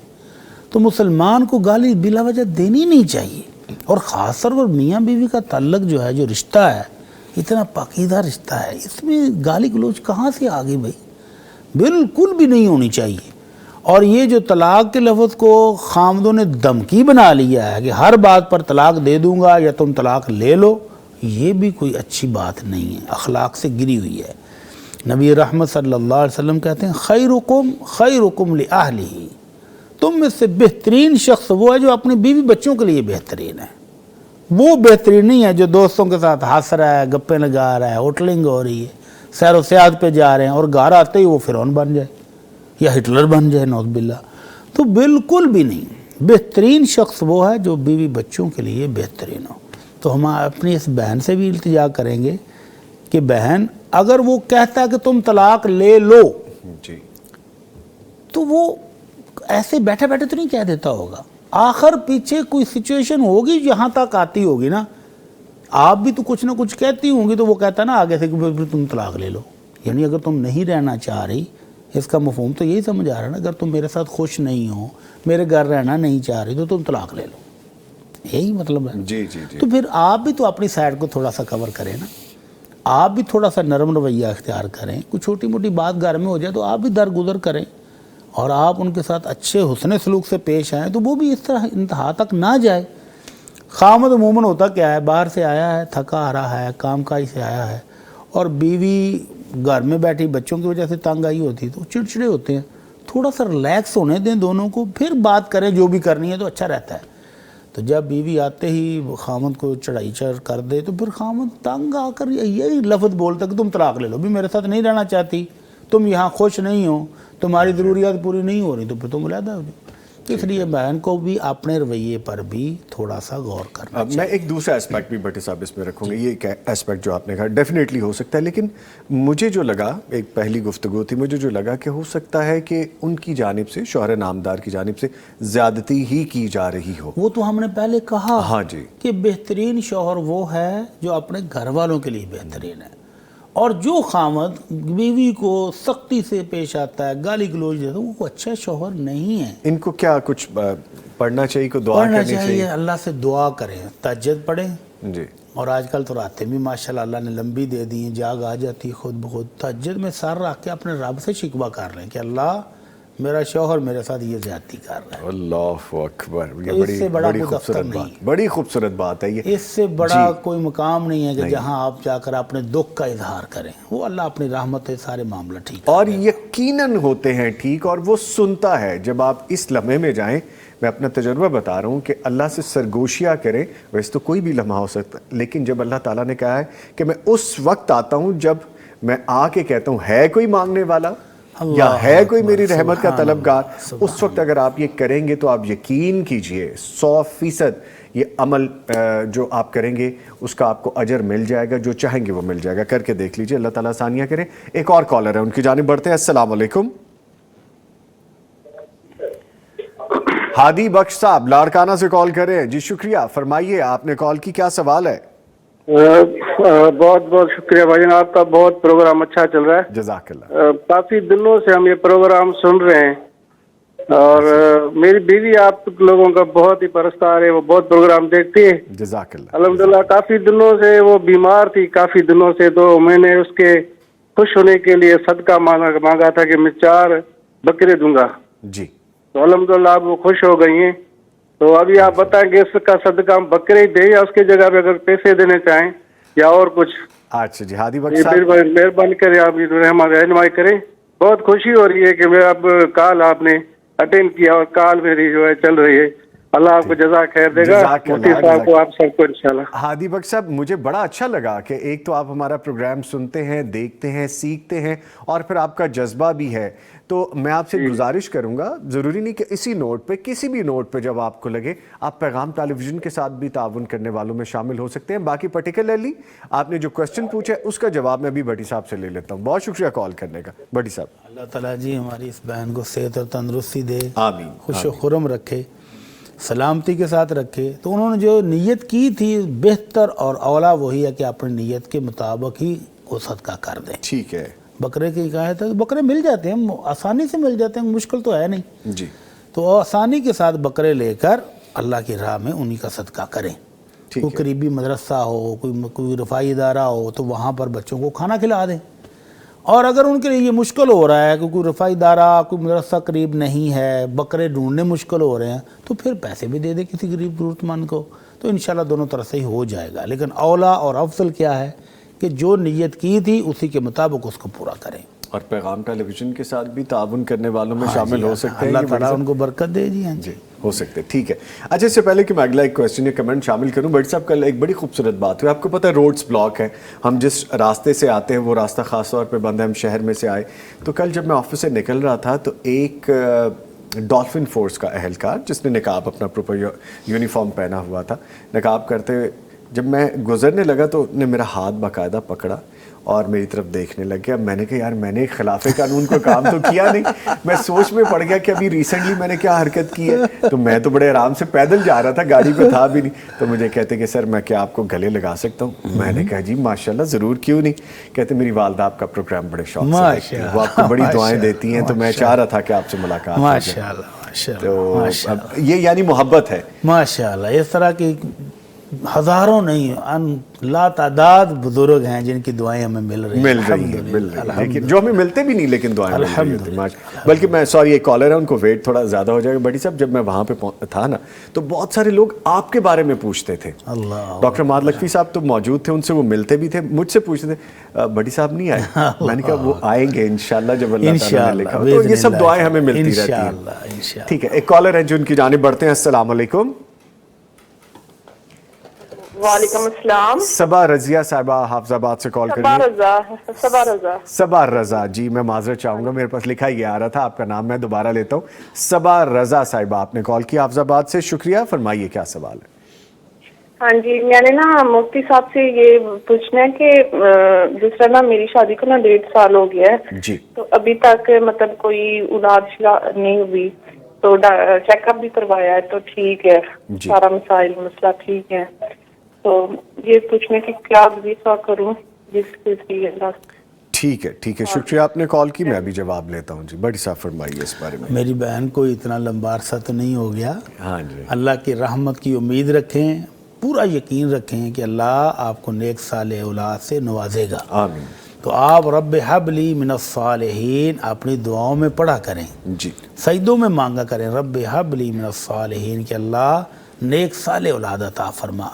تو مسلمان کو گالی بلا وجہ دینی نہیں چاہیے، اور خاص طور پر میاں بیوی کا تعلق جو ہے، جو رشتہ ہے، اتنا پاکیزہ رشتہ ہے، اس میں گالی گلوچ کہاں سے آ گئی بھائی؟ بالکل بھی نہیں ہونی چاہیے۔ اور یہ جو طلاق کے لفظ کو خامدوں نے دھمکی بنا لیا ہے کہ ہر بات پر طلاق دے دوں گا یا تم طلاق لے لو، یہ بھی کوئی اچھی بات نہیں ہے، اخلاق سے گری ہوئی ہے۔ نبی رحمت صلی اللہ علیہ وسلم کہتے ہیں خیرکم خیرکم لأہلہ، تم میں سے بہترین شخص وہ ہے جو اپنی بیوی بچوں کے لیے بہترین ہے۔ وہ بہترین نہیں ہے جو دوستوں کے ساتھ ہنس رہا ہے، گپیں لگا رہا ہے، ہوٹلنگ ہو رہی ہے، سیر و سیاحت پہ جا رہے ہیں، اور گھر آتے ہی وہ فرعون بن جائے یا ہٹلر بن جائے نعوذ باللہ۔ تو بالکل بھی نہیں، بہترین شخص وہ ہے جو بیوی بچوں کے لیے بہترین ہو۔ تو ہم اپنی اس بہن سے بھی التجا کریں گے کہ بہن اگر وہ کہتا ہے کہ تم طلاق لے لو، جی، تو وہ ایسے بیٹھے بیٹھے تو نہیں کہہ دیتا ہوگا، آخر پیچھے کوئی سچویشن ہوگی جہاں تک آتی ہوگی نا، آپ بھی تو کچھ نہ کچھ کہتی ہوں گی تو وہ کہتا نا آگے سے کہ پھر تم طلاق لے لو۔ یعنی اگر تم نہیں رہنا چاہ رہی اس کا مفہوم تو یہی سمجھ آ رہا ہے نا، اگر تم میرے ساتھ خوش نہیں ہو، میرے گھر رہنا نہیں چاہ رہی تو تم طلاق لے لو، یہی مطلب ہے۔ جی جی جی، تو پھر آپ بھی تو اپنی سائڈ کو تھوڑا سا کور کریں نا، آپ بھی تھوڑا سا نرم رویہ اختیار کریں، کوئی چھوٹی موٹی بات گھر میں ہو جائے تو آپ بھی درگزر کریں اور آپ ان کے ساتھ اچھے حسن سلوک سے پیش آئیں، تو وہ بھی اس طرح انتہا تک نہ جائے۔ خامد عموماً ہوتا کیا ہے، باہر سے آیا ہے، تھکا آ رہا ہے، کام کاج سے آیا ہے، اور بیوی گھر میں بیٹھی بچوں کی وجہ سے تنگ آئی ہوتی ہے تو چڑچڑے ہوتے ہیں، تھوڑا سا ریلیکس ہونے دیں دونوں کو، پھر بات کریں جو بھی کرنی ہے تو اچھا رہتا ہے۔ تو جب بیوی آتے ہی خامد کو چڑھائی چڑھ کر دے تو پھر خامد تنگ آ کر یہی لفظ بولتا کہ تم طلاق لے لو، بھی میرے ساتھ نہیں رہنا چاہتی، تم یہاں خوش نہیں ہو، تمہاری ضروریات پوری نہیں ہو رہی، تو پھر تم علیحدہ ہو جاؤ۔ اس لیے بہن کو بھی اپنے رویے پر بھی تھوڑا سا غور کرنا میں ایک دوسرا اسپیکٹ بھی بٹی صاحب اس میں رکھوں گا، یہ ایک اسپیکٹ جو آپ نے کہا ڈیفینیٹلی ہو سکتا ہے، لیکن مجھے جو لگا، ایک پہلی گفتگو تھی، مجھے جو لگا کہ ہو سکتا ہے کہ ان کی جانب سے، شوہر نامدار کی جانب سے زیادتی ہی کی جا رہی ہو۔ وہ تو ہم نے پہلے کہا ہاں جی، کہ بہترین شوہر وہ ہے جو اپنے گھر والوں کے لیے بہترین ہے، اور جو خامد بیوی کو سختی سے پیش آتا ہے، گالی گلوچ دیتا ہے، وہ اچھا شوہر نہیں ہے۔ ان کو کیا کچھ پڑھنا چاہیے، کو دعا پڑھنا کرنی چاہیے، اللہ سے دعا کریں، تہجد پڑھیں، جی، اور آج کل تو راتیں بھی ماشاءاللہ اللہ نے لمبی دے دی ہیں، جاگ آ جاتی خود بخود، تہجد میں سر رکھ کے اپنے رب سے شکوہ کر لیں کہ اللہ میرا شوہر میرے ساتھ یہ زیادتی کر رہا ہے۔ اللہ اکبر، تو یہ اس سے بڑا بڑی کوئی دفتر خوبصورت نہیں، بات، بڑی خوبصورت بات ہے یہ۔ اس سے بڑا کوئی مقام نہیں ہے کہ جہاں آپ جا کر اپنے دکھ کا اظہار کریں، وہ اللہ اپنی رحمت سے سارے معاملہ ٹھیک کر اور دے گا۔ یقیناً ہوتے ہیں ٹھیک، اور وہ سنتا ہے جب آپ اس لمحے میں جائیں۔ میں اپنا تجربہ بتا رہا ہوں کہ اللہ سے سرگوشیاں کریں، ویسے تو کوئی بھی لمحہ ہو سکتا ہے، لیکن جب اللہ تعالیٰ نے کہا ہے کہ میں اس وقت آتا ہوں جب میں آ کے کہتا ہوں ہے کوئی مانگنے والا یا ہے کوئی میری رحمت کا طلبگار، اس وقت اگر آپ یہ کریں گے تو آپ یقین کیجئے 100% یہ عمل جو آپ کریں گے اس کا آپ کو اجر مل جائے گا، جو چاہیں گے وہ مل جائے گا، کر کے دیکھ لیجئے، اللہ تعالیٰ آسانیاں کریں۔ ایک اور کالر ہے، ان کی جانب بڑھتے ہیں۔ السلام علیکم، ہادی بخش صاحب لاڑکانہ سے کال کر رہے ہیں جی، شکریہ، فرمائیے آپ نے کال کی، کیا سوال ہے؟ بہت بہت شکریہ بھائی جان، آپ کا بہت پروگرام اچھا چل رہا ہے، جزاک اللہ۔ کافی دنوں سے ہم یہ پروگرام سن رہے ہیں، اور میری بیوی آپ لوگوں کا بہت ہی پرستار ہے، وہ بہت پروگرام دیکھتی ہے جزاک اللہ۔ الحمدللہ۔ کافی دنوں سے وہ بیمار تھی، کافی دنوں سے، تو میں نے اس کے خوش ہونے کے لیے صدقہ مانگا تھا کہ میں 4 بکرے دوں گا، جی، تو الحمدللہ اب وہ خوش ہو گئی ہیں۔ تو ابھی آپ بتائیں کہ اس کا صدقہ ہم بکرے ہی دیں یا اس کی جگہ پہ اگر پیسے دینے چاہیں یا اور کچھ؟ اچھا جی، ہادی بخش صاحب، مہربانی کریں، آپ رہنمائی کریں۔ بہت خوشی ہو رہی ہے کہ میں اب کال آپ نے اٹینڈ کیا، اور کال میری جو ہے چل رہی ہے۔ اللہ آپ کو جزاک خیر دے گا، جزاک اللہ، مفتی صاحب کو، آپ سب کو انشاءاللہ۔ ہادی بخش صاحب، مجھے بڑا اچھا لگا کہ ایک تو آپ ہمارا پروگرام سنتے ہیں، دیکھتے ہیں، سیکھتے ہیں، اور پھر آپ کا جذبہ بھی ہے۔ تو میں آپ سے گزارش کروں گا، ضروری نہیں کہ اسی نوٹ پہ، کسی بھی نوٹ پہ جب آپ کو لگے، آپ پیغام ٹیلی ویژن کے ساتھ بھی تعاون کرنے والوں میں شامل ہو سکتے ہیں۔ باقی پرٹیکولرلی آپ نے جو کوسچن پوچھا ہے اس کا جواب میں بھی بٹی صاحب سے لے لیتا ہوں۔ بہت شکریہ کال کرنے کا بٹی صاحب۔ اللہ تعالیٰ جی ہماری اس بہن کو صحت اور تندرستی دے، آمین، خوش و خرم رکھے، سلامتی کے ساتھ رکھے۔ تو انہوں نے جو نیت کی تھی بہتر اور اولا وہی ہے کہ اپنی نیت کے مطابق ہی وہ صدقہ کر دیں۔ ٹھیک ہے بکرے کی کہا ہے، بکرے مل جاتے ہیں، آسانی سے مل جاتے ہیں، مشکل تو ہے نہیں، جی، تو آسانی کے ساتھ بکرے لے کر اللہ کی راہ میں انہی کا صدقہ کریں۔ کوئی قریبی مدرسہ ہو، کوئی رفائی ادارہ ہو تو وہاں پر بچوں کو کھانا کھلا دیں، اور اگر ان کے لیے یہ مشکل ہو رہا ہے کہ کوئی رفائی ادارہ، کوئی مدرسہ قریب نہیں ہے، بکرے ڈھونڈنے مشکل ہو رہے ہیں، تو پھر پیسے بھی دے دیں کسی غریب ضرورت مند کو، تو انشاءاللہ دونوں طرف سے ہی ہو جائے گا۔ لیکن اولا اور افضل کیا ہے کہ جو نیت کی تھی اسی کے مطابق اس کو پورا کریں، اور پیغام ٹیلی ویژن کے ساتھ بھی تعاون کرنے والوں میں شامل ہو سکتے ہیں۔ اللہ تعالیٰ ان کو برکت دے جی۔ جی، ہو سکتے، ٹھیک ہے۔ اچھا، اس سے پہلے کہ میں اگلا ایک کویسچن یا کمنٹ شامل کروں، بٹ صاحب کل ایک بڑی خوبصورت بات ہوئی، آپ کو پتہ ہے روڈز بلاک ہے، ہم جس راستے سے آتے ہیں وہ راستہ خاص طور پہ بند ہے، ہم شہر میں سے آئے، تو کل جب میں آفس سے نکل رہا تھا تو ایک ڈولفن فورس کا اہلکار جس نے نقاب اپنا پراپر یونیفارم پہنا ہوا تھا، نقاب کرتے ہوئے جب میں گزرنے لگا تو نے میرا ہاتھ باقاعدہ پکڑا اور میری طرف دیکھنے لگ گیا. میں نے کہا یار میں نے خلاف قانون کو کام تو کیا نہیں. میں سوچ میں پڑ گیا کہ ابھی ریسنٹلی میں نے کیا حرکت کی ہے. تو میں تو بڑے آرام سے پیدل جا رہا تھا, گاڑی پہ تھا بھی نہیں. تو مجھے کہتے کہ سر میں کیا آپ کو گلے لگا سکتا ہوں؟ میں نے کہا جی ماشاءاللہ ضرور, کیوں نہیں. کہتے میری والدہ آپ کا پروگرام بڑے شوق سے دیکھتی ہیں, وہ آپ کو بڑی دعائیں دیتی ہیں, تو میں چاہ رہا تھا کہ آپ سے ملاقات ہو جائے. تو یہ یعنی محبت ہے ماشاءاللہ. اس طرح کی ہزاروں نہیں لا تعداد بزرگ ہیں جن کی دعائیں ہمیں مل رہی ہیں, لیکن جو ہمیں ملتے بھی نہیں لیکن دعائیں مل رہی ہیں. بلکہ میں سوری ایک کالر ہے, ان کو ویٹ تھوڑا زیادہ ہو جائے گا. بڑی صاحب جب میں وہاں پہ تھا نا تو بہت سارے لوگ آپ کے بارے میں پوچھتے تھے. ڈاکٹر ماد لکھوی صاحب تو موجود تھے, ان سے وہ ملتے بھی تھے, مجھ سے پوچھتے تھے بڑی صاحب نہیں آئے. میں نے کہا وہ آئیں گے انشاءاللہ جب اللہ تعالیٰ نے لکھا. تو یہ سب دعائیں ہمیں ملتی رہتی ہیں. ٹھیک ہے, ایک کالر ہے جو ان کی جانب بڑھتے ہیں. السلام علیکم. وعلیکم السلام. صبا رضیہ صاحبہ حافظ آباد سے کال کریے. صبا رضا جی, میں معذرت چاہوں گا, میرے پاس لکھا ہی آ رہا تھا آپ کا نام, میں دوبارہ لیتا ہوں. صبا رضا صاحبہ آپ نے کال کی حافظ آباد سے, شکریہ. فرمائیے کیا سوال ہے؟ ہاں جی, میں نے نا مفتی صاحب سے یہ پوچھنا ہے کہ جس طرح نا میری شادی کو نا 1.5 سال ہو گیا ہے جی, تو ابھی تک مطلب کوئی اولاد نہیں ہوئی, تو چیک اپ بھی کروایا ہے تو ٹھیک ہے, سارا مسئلہ ٹھیک ہے. تو یہ پوچھنے کی کیا وظیفہ کروں جس کے لیے. ٹھیک ہے ٹھیک ہے, شکریہ آپ نے کال کی, میں ابھی جواب لیتا ہوں. جی بڑی صاحب فرمائیے اس بارے میں. میری بہن کو اتنا لمبا عرصہ تو نہیں ہو گیا. ہاں جی, اللہ کی رحمت کی امید رکھیں, پورا یقین رکھیں کہ اللہ آپ کو نیک صالح اولاد سے نوازے گا. آمین. تو آپ رب حب لی من الصالحین اپنی دعاؤں میں پڑھا کریں, جی سجدوں میں مانگا کریں رب حب لی من الصالحین کہ اللہ نیک صالح اولاد عطا فرما.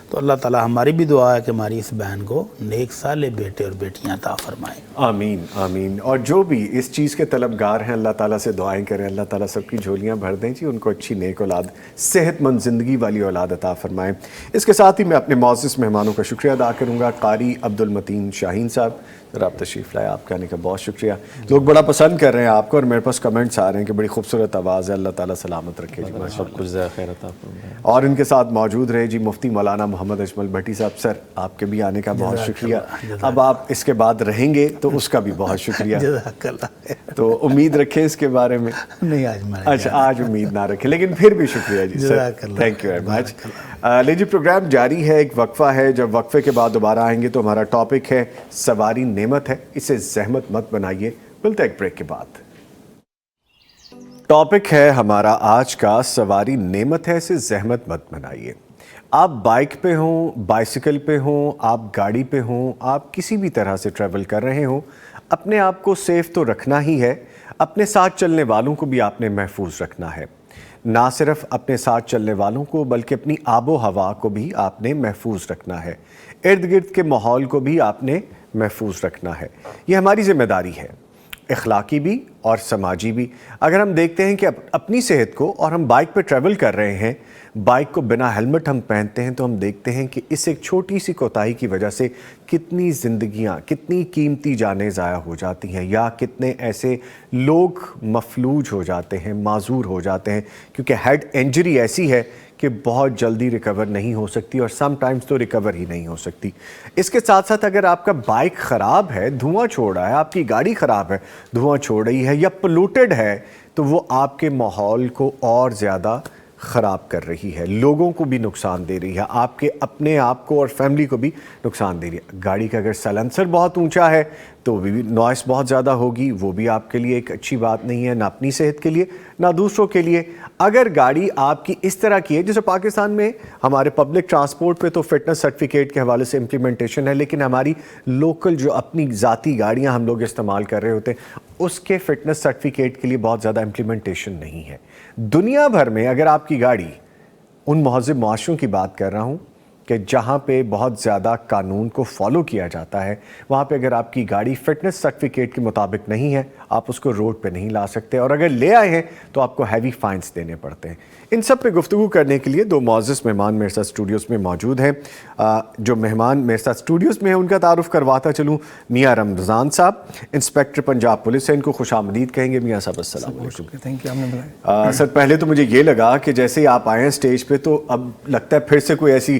تو اللہ تعالیٰ ہماری بھی دعا ہے کہ ہماری اس بہن کو نیک صالح بیٹے اور بیٹیاں عطا فرمائیں. آمین آمین. اور جو بھی اس چیز کے طلبگار ہیں اللہ تعالیٰ سے دعائیں کریں, اللہ تعالیٰ سب کی جھولیاں بھر دیں جی, ان کو اچھی نیک اولاد, صحت مند زندگی والی اولاد عطا فرمائیں. اس کے ساتھ ہی میں اپنے معزز مہمانوں کا شکریہ ادا کروں گا. قاری عبد المتین شاہین صاحب, ذرا آپ تشریف لائے, آپ کہنے کا بہت شکریہ. لوگ بڑا پسند کر رہے ہیں آپ کو, اور میرے پاس کمنٹس آ رہے ہیں کہ بڑی خوبصورت آواز ہے, اللہ تعالیٰ سلامت رکھے جی, سب کچھ خیر عطا فرمائے. اور ان کے ساتھ موجود رہے جی مفتی مولانا محمد اجمل بھٹی صاحب. سر آپ کے بھی آنے کا بہت شکریہ. اب آپ اس کے بعد رہیں گے تو اس کا بھی بہت شکریہ. تو امید رکھیں اس کے بارے میں. نہیں آج میں, اچھا آج امید نہ رکھیں, لیکن پھر بھی شکریہ جی سر, تھینک یو ویری مچ. لے جی پروگرام جاری ہے, ایک وقفہ ہے, جب وقفے کے بعد دوبارہ آئیں گے تو ہمارا ٹاپک ہے سواری نعمت ہے, اسے زحمت مت بنائیے. ملتا ہے ایک بریک کے بعد. ٹاپک ہے ہمارا آج کا سواری نعمت ہے, اسے زحمت مت بنائیے. آپ بائک پہ ہوں, بائسیکل پہ ہوں, آپ گاڑی پہ ہوں, آپ کسی بھی طرح سے ٹریول کر رہے ہوں, اپنے آپ کو سیف تو رکھنا ہی ہے, اپنے ساتھ چلنے والوں کو بھی آپ نے محفوظ رکھنا ہے. نہ صرف اپنے ساتھ چلنے والوں کو بلکہ اپنی آب و ہوا کو بھی آپ نے محفوظ رکھنا ہے, ارد گرد کے ماحول کو بھی آپ نے محفوظ رکھنا ہے. یہ ہماری ذمہ داری ہے, اخلاقی بھی اور سماجی بھی. اگر ہم دیکھتے ہیں کہ اپنی صحت کو, اور ہم بائک پہ ٹریول کر رہے ہیں, بائک کو بنا ہیلمٹ ہم پہنتے ہیں, تو ہم دیکھتے ہیں کہ اس ایک چھوٹی سی کوتاہی کی وجہ سے کتنی زندگیاں, کتنی قیمتی جانیں ضائع ہو جاتی ہیں, یا کتنے ایسے لوگ مفلوج ہو جاتے ہیں, معذور ہو جاتے ہیں, کیونکہ ہیڈ انجری ایسی ہے کہ بہت جلدی ریکور نہیں ہو سکتی, اور سم ٹائمز تو ریکور ہی نہیں ہو سکتی. اس کے ساتھ ساتھ اگر آپ کا بائک خراب ہے, دھواں چھوڑ رہا ہے, آپ کی گاڑی خراب ہے, دھواں چھوڑ رہی ہے, یا پولوٹڈ ہے, تو وہ آپ کے ماحول کو اور زیادہ خراب کر رہی ہے, لوگوں کو بھی نقصان دے رہی ہے, آپ کے اپنے آپ کو اور فیملی کو بھی نقصان دے رہی ہے. گاڑی کا اگر سائلنسر بہت اونچا ہے تو بھی نوائس بہت زیادہ ہوگی, وہ بھی آپ کے لیے ایک اچھی بات نہیں ہے, نہ اپنی صحت کے لیے نہ دوسروں کے لیے. اگر گاڑی آپ کی اس طرح کی ہے, جیسے پاکستان میں ہمارے پبلک ٹرانسپورٹ پہ تو فٹنس سرٹیفکیٹ کے حوالے سے امپلیمنٹیشن ہے, لیکن ہماری لوکل جو اپنی ذاتی گاڑیاں ہم لوگ استعمال کر رہے ہوتے ہیں, اس کے فٹنس سرٹیفکیٹ کے لیے بہت زیادہ امپلیمنٹیشن نہیں ہے. دنیا بھر میں اگر آپ کی گاڑی, ان مہذب معاشروں کی بات کر رہا ہوں کہ جہاں پہ بہت زیادہ قانون کو فالو کیا جاتا ہے, وہاں پہ اگر آپ کی گاڑی فٹنس سرٹیفکیٹ کے مطابق نہیں ہے, آپ اس کو روڈ پہ نہیں لا سکتے, اور اگر لے آئے ہیں تو آپ کو ہیوی فائنز دینے پڑتے ہیں. ان سب پہ گفتگو کرنے کے لیے 2 معزز مہمان میرے ساتھ اسٹوڈیوز میں موجود ہیں. جو مہمان میرے ساتھ اسٹوڈیوز میں ہیں ان کا تعارف کرواتا چلوں. میاں رمضان صاحب, انسپیکٹر پنجاب پولیس ہیں, ان کو خوش آمدید کہیں گے. میاں صاحب السلام علیکم. Thank you. آپ نے بتایا سر, پہلے تو مجھے یہ لگا کہ جیسے ہی آپ آئے ہیں اسٹیج پہ تو اب لگتا ہے پھر سے کوئی ایسی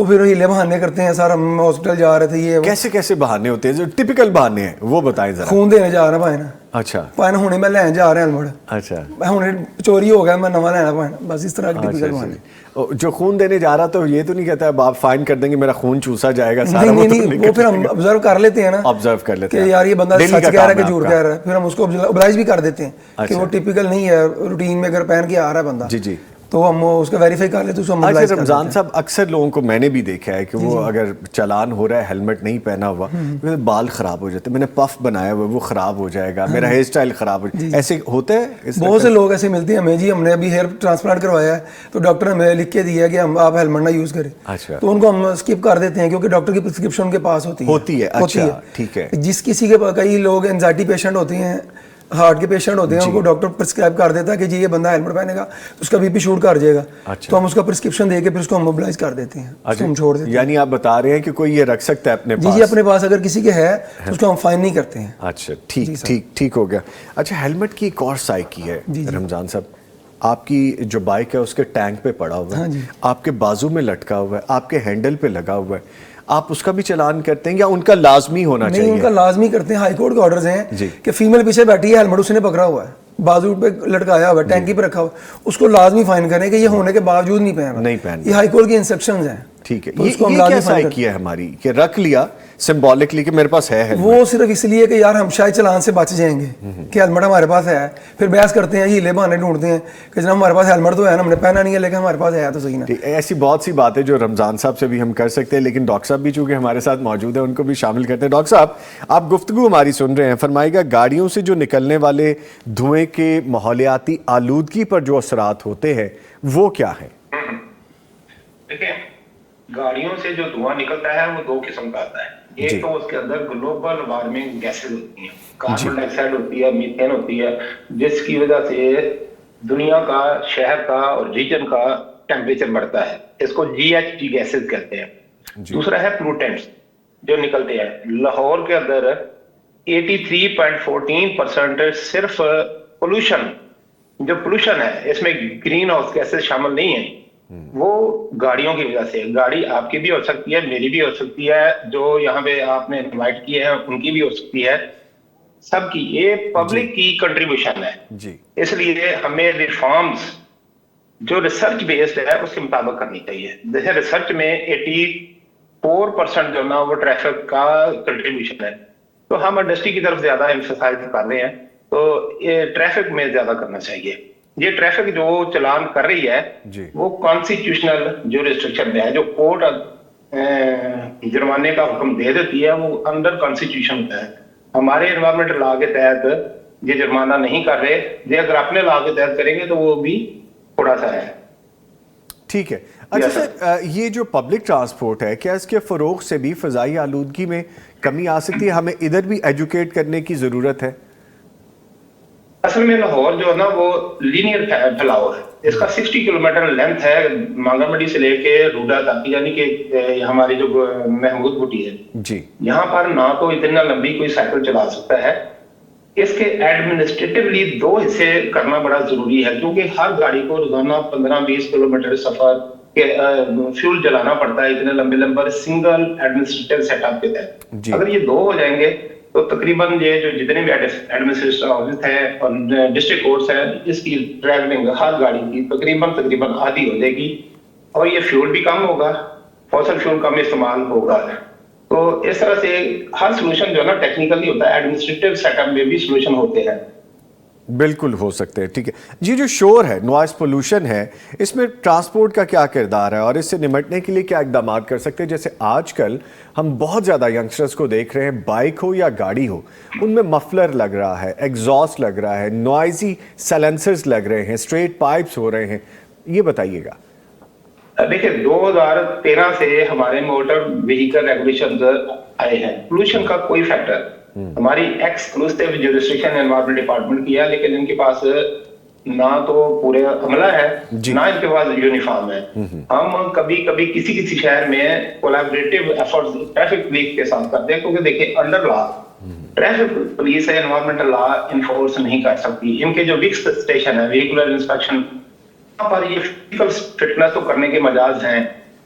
تو پھر ہیلے بہانے کرتے ہیں سر ہم ہاسپٹل جا رہے تھے یہ کیسے کیسے بہانے ہوتے ہیں جو ٹپیکل بہانے ہیں وہ بتائیں ذرا. خون دینے جا رہا پائنا اچھا پائنا ہونے میں لین جا رہے ہیں ہیلمٹ اچھا ہونے چوری ہو گیا میں نواں لینا پائنا بس اس طرح کی ٹپیکل بہانے. جو خون دینے جا رہا تو یہ تو نہیں کہتا اب آپ فائن کر دیں گے میرا خون چوسا جائے گا سارا. نہیں وہ پھر ہم آبزرو کر لیتے ہیں نا آبزرو کر لیتے کہ ہیں یار یہ بندہ سچ کہہ رہا ہے کہ جھوٹ کہہ رہا ہے پھر ہم اس کو ابلائز بھی کر دیتے ہیں کہ وہ ٹپیکل نہیں ہے روٹین میں اگر پہن کے آ رہا ہے بندہ جی تو ہم اس کا ویریفائی کر لیتے ہیں. اچھا رمضان صاحب اکثر لوگوں کو میں نے بھی دیکھا ہے کہ وہ اگر چلان ہو رہا ہے ہیلمٹ نہیں پہنا ہوا بال خراب ہو جاتے ہیں, میں نے پف بنایا ہوا وہ خراب ہو جائے گا, میرا ہیئر اسٹائل خراب ہو جائے گا, ایسے ہوتا ہے؟ بہت سے لوگ ایسے ملتے ہیں ہمیں جی ہم نے ابھی ہیئر ٹرانسپلانٹ کروایا ہے تو ڈاکٹر نے ہمیں لکھ کے دیا ہے کہ ہم آپ ہیلمٹ نہ یوز کریں. تو ان کو ہم اسکپ کر دیتے ہیں کیونکہ ڈاکٹر کی پرسکرپشن ان کے پاس ہوتی ہے. اچھا ٹھیک ہے. جس کسی کے کئی لوگ اینزائٹی پیشنٹ ہوتے ہیں ہارٹ کے پیشنٹ ہوتے ہیں ان کو ڈاکٹر پرسکرائب کر دیتا ہے کہ جی یہ بندہ ہیلمٹ پہنے گا اس کا بی پی شوٹ کر جائے گا تو ہم اس کا پرسکرپشن دے کے پھر اس کو ہم موبلائز کر دیتے ہیں, ہم چھوڑ دیتے ہیں. یعنی آپ بتا رہے ہیں کہ کوئی یہ رکھ سکتا ہے اپنے پاس؟ جی اپنے پاس اگر کسی کے ہے تو اس کو ہم فائن نہیں کرتے ہیں. اچھا ٹھیک ہو گیا. اچھا ہیلمٹ کی ایک اور سائیکی ہے رمضان صاحب, آپ کی جو بائک ہے اس کے ٹینک پہ پڑا ہوا ہے, آپ کے بازو میں لٹکا ہوا ہے, آپ کے ہینڈل پہ لگا ہوا ہے, آپ اس کا بھی چلان کرتے ہیں یا ان کا لازمی ہونا چاہیے؟ نہیں ان کا لازمی کرتے ہیں. ہائی کورٹ کے آرڈرز ہیں کہ فیمیل پیچھے بیٹھی ہے ہیلمٹ اس نے پکڑا ہوا ہے بازو پہ لٹکایا ہوا ہے ٹینکی پہ رکھا ہوا ہے اس کو لازمی فائن کریں کہ یہ ہونے کے باوجود نہیں پہنا. یہ ہائی کورٹ کی انسٹرکشنز ہیں. ٹھیک ہے. یہ کیا سائیکی ہے ہماری کہ رکھ لیا سمبولکلی کہ میرے پاس ہے وہ صرف اس لیے کہ یار ہم شاید چلان سے بچ جائیں گے کہ ہیلمٹ ہمارے پاس ہے, پھر بحث کرتے ہیں ہیلے بہانے ڈھونڈتے ہیں کہ جناب ہمارے پاس ہیلمٹ تو ہے نا ہم نے پہنا نہیں ہے لیکن ہمارے پاس ہے تو صحیح نا. ایسی بہت سی باتیں جو رمضان صاحب سے بھی ہم کر سکتے ہیں لیکن ڈاکٹر صاحب بھی چونکہ ہمارے ساتھ موجود ہیں ان کو بھی شامل کرتے ہیں. ڈاکٹر صاحب آپ گفتگو ہماری سن رہے ہیں, فرمائے گا گاڑیوں سے جو نکلنے والے دھوئیں کے ماحولیاتی آلودگی پر جو اثرات ہوتے ہیں وہ کیا ہیں؟ دیکھیں گاڑیوں سے جو دھواں نکلتا ہے وہ دو قسم کا آتا ہے. ایک تو اس کے اندر گلوبل وارمنگ گیسز ہوتی ہیں, کاربن ڈائی آکسائڈ ہوتی ہے, میتھین ہوتی ہے, جس کی وجہ سے دنیا کا شہر کا اور ریجن کا ٹیمپریچر بڑھتا ہے. اس کو جی ایچ ٹی گیسز کہتے ہیں. دوسرا ہے پلوٹینٹس جو نکلتے ہیں. لاہور کے اندر 83.14% صرف پولوشن جو پولوشن ہے اس میں گرین ہاؤس گیسز شامل نہیں ہیں, وہ گاڑیوں کی وجہ سے. گاڑی آپ کی بھی ہو سکتی ہے, میری بھی ہو سکتی ہے, جو یہاں پہ آپ نے انوائٹ کیے ہیں ان کی بھی ہو سکتی ہے, سب کی. یہ پبلک کی کنٹریبیوشن ہے. اس لیے ہمیں ریفارمز جو ریسرچ بیسڈ ہے اس کے مطابق کرنی چاہیے. جیسے ریسرچ میں 84% جو نا وہ ٹریفک کا کنٹریبیوشن ہے, تو ہم انڈسٹری کی طرف زیادہ ایمفسائز کر رہے ہیں, تو یہ ٹریفک میں زیادہ کرنا چاہیے. یہ ٹریفک جو چلان کر رہی ہے وہ کانسٹیٹیوشنل جو ریسٹرکشن ہے, جو کورٹ جرمانے کا حکم دے دیتی ہے وہ انڈر کانسٹیٹیوشن ہوتا ہے. ہمارے انوائرمنٹ لا کے تحت یہ جرمانہ نہیں کر رہے, یہ اگر اپنے لا کے تحت کریں گے تو وہ بھی تھوڑا سا ہے. ٹھیک ہے. اچھا سر یہ جو پبلک ٹرانسپورٹ ہے کیا اس کے فروغ سے بھی فضائی آلودگی میں کمی آ سکتی ہے؟ ہمیں ادھر بھی ایجوکیٹ کرنے کی ضرورت ہے. اصل میں لاہور جو ہے نا وہ لینئر پھیلاؤ ہے. اس کا 60 کلومیٹر لینتھ ہے مانگا منڈی سے لے کے روڈا تک, یعنی کہ ہماری جو محمود بٹی ہے جی, یہاں پر نہ تو اتنا لمبی کوئی سائیکل چلا سکتا ہے. اس کے ایڈمنسٹریٹولی 2 حصے کرنا بڑا ضروری ہے کیونکہ ہر گاڑی کو روزانہ 15-20 کلومیٹر سفر کے فیول جلانا پڑتا ہے اتنے لمبے لمبے سنگل ایڈمنسٹریٹو سیٹ اپ کے تحت. اگر یہ 2 ہو جائیں گے تو تقریباً یہ جو جتنے بھی ایڈمنسٹریشن آفس ہیں اور ڈسٹرکٹ کورٹس ہیں اس کی ٹریولنگ ہر گاڑی کی تقریباً آدھی ہو جائے گی, اور یہ فیول بھی کم ہوگا, فوسل فیول کم استعمال ہوگا. تو اس طرح سے ہر سلوشن جو ہے نا ٹیکنیکلی ہوتا ہے, ایڈمنسٹریٹو سیٹ اپ میں بھی سلوشن ہوتے ہیں. بالکل ہو سکتے ہیں. ٹھیک ہے جی. جو شور ہے, نوائز پولوشن ہے, اس میں ٹرانسپورٹ کا کیا کردار ہے اور اس سے نمٹنے کے لیے کیا اقدامات کر سکتے ہیں؟ جیسے آج کل ہم بہت زیادہ ینگسٹرز کو دیکھ رہے ہیں, بائک ہو یا گاڑی ہو ان میں مفلر لگ رہا ہے, ایگزاسٹ لگ رہا ہے, نوائزی سائلنسرز لگ رہے ہیں, اسٹریٹ پائپس ہو رہے ہیں, یہ بتائیے گا. دیکھیں 2013 سے ہمارے موٹر وہیکل ریگولیشنز آئے ہیں. پولوشن کا کوئی فیکٹر ہماری ایکسکلوسیو جو ریسٹرکشن انوائرمنٹ ڈپارٹمنٹ کی ہے, لیکن ان کے پاس نہ تو پورے عملہ ہے نہ ان کے پاس یونیفارم ہے. ہم کبھی کبھی کسی شہر میں کولیبریٹو ایفرٹس ٹریفک ویک کے ساتھ کرتے ہیں, کیونکہ دیکھیں انڈر لا ٹریفک پولیس ہے انوائرمنٹل لا انفورس نہیں کر سکتی. ان کے جو وکس اسٹیشن ہے ویہیکولر انسپیکشن, وہاں پر یہ فزیکل فٹنس تو کرنے کے مجاز ہیں,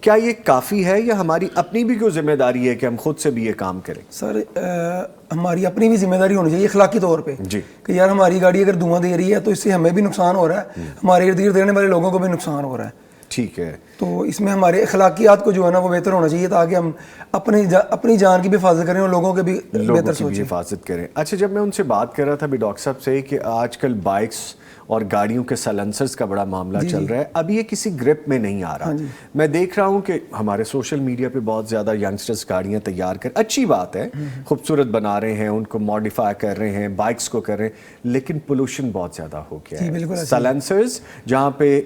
کیا یہ کافی ہے یا ہماری اپنی بھی کوئی ذمہ داری ہے کہ ہم خود سے بھی یہ کام کریں؟ سر ہماری اپنی بھی ذمہ داری ہونی چاہیے اخلاقی طور پہ جی کہ یار ہماری گاڑی اگر دھواں دے رہی ہے تو اس سے ہمیں بھی نقصان ہو رہا ہے, ہمارے ارد گرد رہنے والے لوگوں کو بھی نقصان ہو رہا ہے. ٹھیک ہے, تو اس میں ہمارے اخلاقیات کو جو ہے نا وہ بہتر ہونا چاہیے تاکہ ہم اپنی جان کی بھی حفاظت کریں اور لوگوں کے بھی بہتر سوچیں, حفاظت کریں. اچھا, جب میں ان سے بات کر رہا تھا بھی ڈاکٹر صاحب سے کہ آج کل بائکس اور گاڑیوں کے سائلنسرز کا بڑا معاملہ چل رہا ہے, اب یہ کسی گرپ میں نہیں آ رہا. میں دیکھ رہا ہوں کہ ہمارے سوشل میڈیا پہ بہت زیادہ ینگسٹرز گاڑیاں تیار کر, اچھی بات ہے, خوبصورت بنا رہے ہیں, ان کو ماڈیفائی کر رہے ہیں, بائکس کو کر رہے ہیں, لیکن پولوشن بہت زیادہ ہو گیا ہے. سائلنسرز جہاں پہ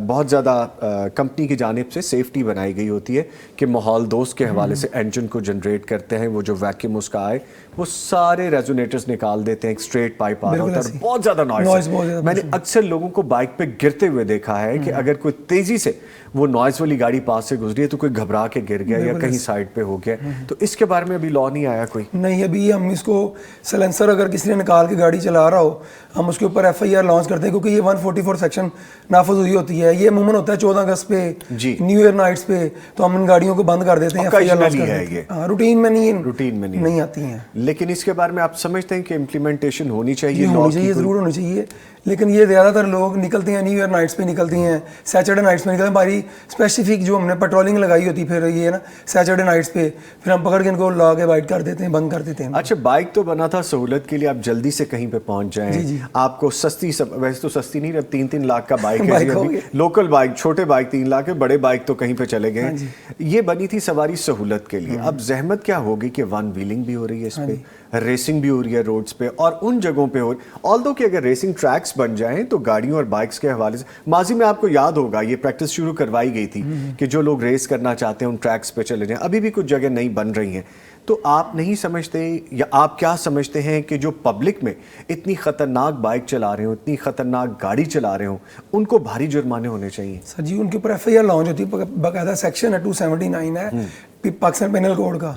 بہت زیادہ کمپنی کی جانب سے سیفٹی بنائی گئی ہوتی ہے کہ ماحول دوست کے حوالے سے انجن کو جنریٹ کرتے ہیں, وہ جو ویکیوم اس کا آئے وہ سارے ریزونیٹرز نکال دیتے ہیں, ایک اسٹریٹ پائپ آ رہا ہوتا ہے, بہت زیادہ نوائز. میں نے اکثر لوگوں کو بائک پہ گرتے ہوئے دیکھا ہے کہ اگر کوئی تیزی سے وہ نوائز والی گاڑی پاس سے گزری ہے تو کوئی گھبرا کے گر گیا یا کہیں سائڈ پہ ہو گیا. تو اس کے بارے میں ابھی لا نہیں آیا کوئی؟ نہیں, ابھی ہم اس کو سائلنسر اگر کسی نے نکال کے گاڑی چلا رہا ہو ہم اس کے اوپر FIR لانچ کرتے ہیں, کیونکہ یہ 144 سیکشن نافذ ہوئی ہوتی ہے. یہ عموماً ہوتا ہے 14 اگست پہ, نیو ایئر نائٹس پہ, تو ہم ان گاڑیوں کو بند کر دیتے ہیں, FIR لانچ کرتے ہیں. روٹین میں نہیں آتی ہیں. لیکن اس کے بارے میں آپ سمجھتے ہیں کہ امپلیمنٹیشن ہونی چاہیے؟ ہونی چاہیے, ضرور ہونی چاہیے, لیکن یہ زیادہ تر لوگ نکلتے ہیں نیو ایئر نائٹس پہ نکلتے ہیں, سیٹرڈے نائٹس پہ نکلتے ہیں. ہماری اسپیسیفک جو ہم نے پیٹرولنگ لگائی ہوتی پھر یہ ہے نا سیٹرڈے نائٹس پہ, پھر ہم پکڑ کے ان کو لا کے وائٹ کر دیتے ہیں, بند کر دیتے ہیں. اچھا, بائک تو بنا تھا سہولت کے لیے, آپ جلدی سے کہیں پہ پہنچ جائیں, آپ کو سستی, ویسے تو سستی نہیں, اب 3-3 لاکھ کا بائک ہے, لوکل بائک, چھوٹے بائک 3 لاکھ ہے, بڑے بائک تو کہیں پہ چلے گئے. یہ بنی تھی سواری سہولت کے لیے. اب زحمت کیا ہوگی کہ ون ویلنگ بھی ہو رہی ہے اس پہ, ریسنگ بھی ہو رہی ہے روڈز پہ, اور ان جگہوں پہ ہو رہی, آلدو کہ اگر ریسنگ ٹریکس بن جائیں تو گاڑیوں اور بائکس کے حوالے سے ماضی میں آپ کو یاد ہوگا یہ پریکٹس شروع کروائی گئی تھی کہ جو لوگ ریس کرنا چاہتے ہیں ان ٹریکس پہ چلے جائیں. ابھی بھی کچھ جگہ نہیں بن رہی ہیں. تو آپ نہیں سمجھتے یا آپ کیا سمجھتے ہیں کہ جو پبلک میں اتنی خطرناک بائک چلا رہے ہوں, اتنی خطرناک گاڑی چلا رہے ہوں, ان کو بھاری جرمانے ہونے چاہیے؟ سر جی, ان کے اوپر FIR لانچ ہوتی ہے, باقاعدہ سیکشن ہے 279 ہے پاکستان پینل کوڈ کا,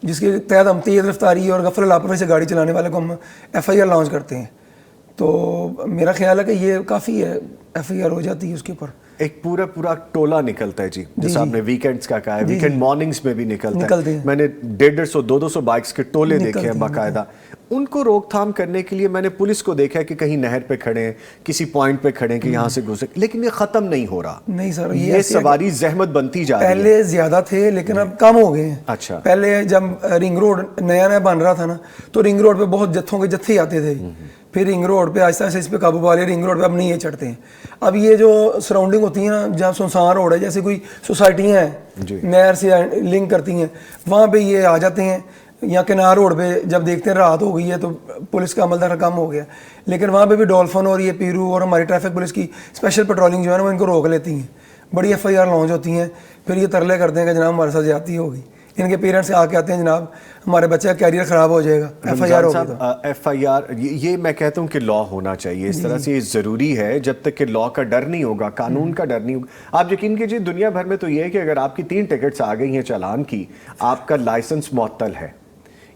جس کے تحت ہم تیز رفتاری اور غفلت لاپرواہی سے گاڑی چلانے والے کو ہم FIR لانچ کرتے ہیں. تو میرا خیال ہے کہ یہ کافی ہے, FIR ہو جاتی ہے اس کے اوپر. ایک پورا ٹولہ نکلتا ہے. جی جیسا آپ نے ویکینڈز کا کہا ہے, ویکینڈ مارننگز میں بھی نکلتا ہے. میں نے 150-200 بائکس کے ٹولے دیکھے ہیں باقاعدہ. ان کو روک تھام کرنے کے لیے میں نے پولیس کو دیکھا ہے کہ کہیں نہر پہ کھڑے ہیں, کسی پوائنٹ پہ کھڑے ہیں کہ یہاں سے گزرے, لیکن یہ ختم نہیں ہو رہا. نہیں سر, یہ سواری زحمت بنتی جا رہی ہے. پہلے زیادہ تھے لیکن اب کم ہو گئے ہیں. اچھا, پہلے جب رنگ روڈ نیا بن رہا تھا نا تو رنگ روڈ پہ بہت جتھوں کے جتھے آتے تھے, پھر رنگ روڈ پہ آہستہ آہستہ اس پہ قابو پا لیا. رنگ روڈ پہ اب نہیں یہ چڑھتے ہیں. اب یہ جو سراؤنڈنگ ہوتی ہیں نا, جہاں سنسان روڈ ہے, جیسے کوئی سوسائٹیاں ہیں نہر سے لنک کرتی ہیں, وہاں پہ یہ آ جاتے ہیں. یا کنار روڈ پہ جب دیکھتے ہیں رات ہو گئی ہے تو پولیس کا عمل درا کم ہو گیا, لیکن وہاں پہ بھی ڈولفن اور یہ پیرو اور ہماری ٹریفک پولیس کی اسپیشل پیٹرولنگ جو ہے نا وہ ان کو روک لیتی ہیں. بڑی FIR لانچ ہوتی ہیں, پھر یہ ترلے کرتے ہیں کہ جناب ہمارے ساتھ زیادتی ہوگی. ان کے پیرنٹس آ کے آتے ہیں, جناب ہمارے بچے کا کیریئر خراب ہو جائے گا, FIR ہوگا. FIR یہ میں کہتا ہوں کہ لا ہونا چاہیے اس طرح سے. یہ ضروری ہے, جب تک کہ لا کا ڈر نہیں ہوگا, قانون کا ڈر نہیں ہوگا. آپ یقین کیجیے دنیا بھر میں تو یہ ہے کہ اگر آپ کی 3 ٹکٹس آ گئی ہیں چالان کی, آپ کا لائسنس معطل ہے.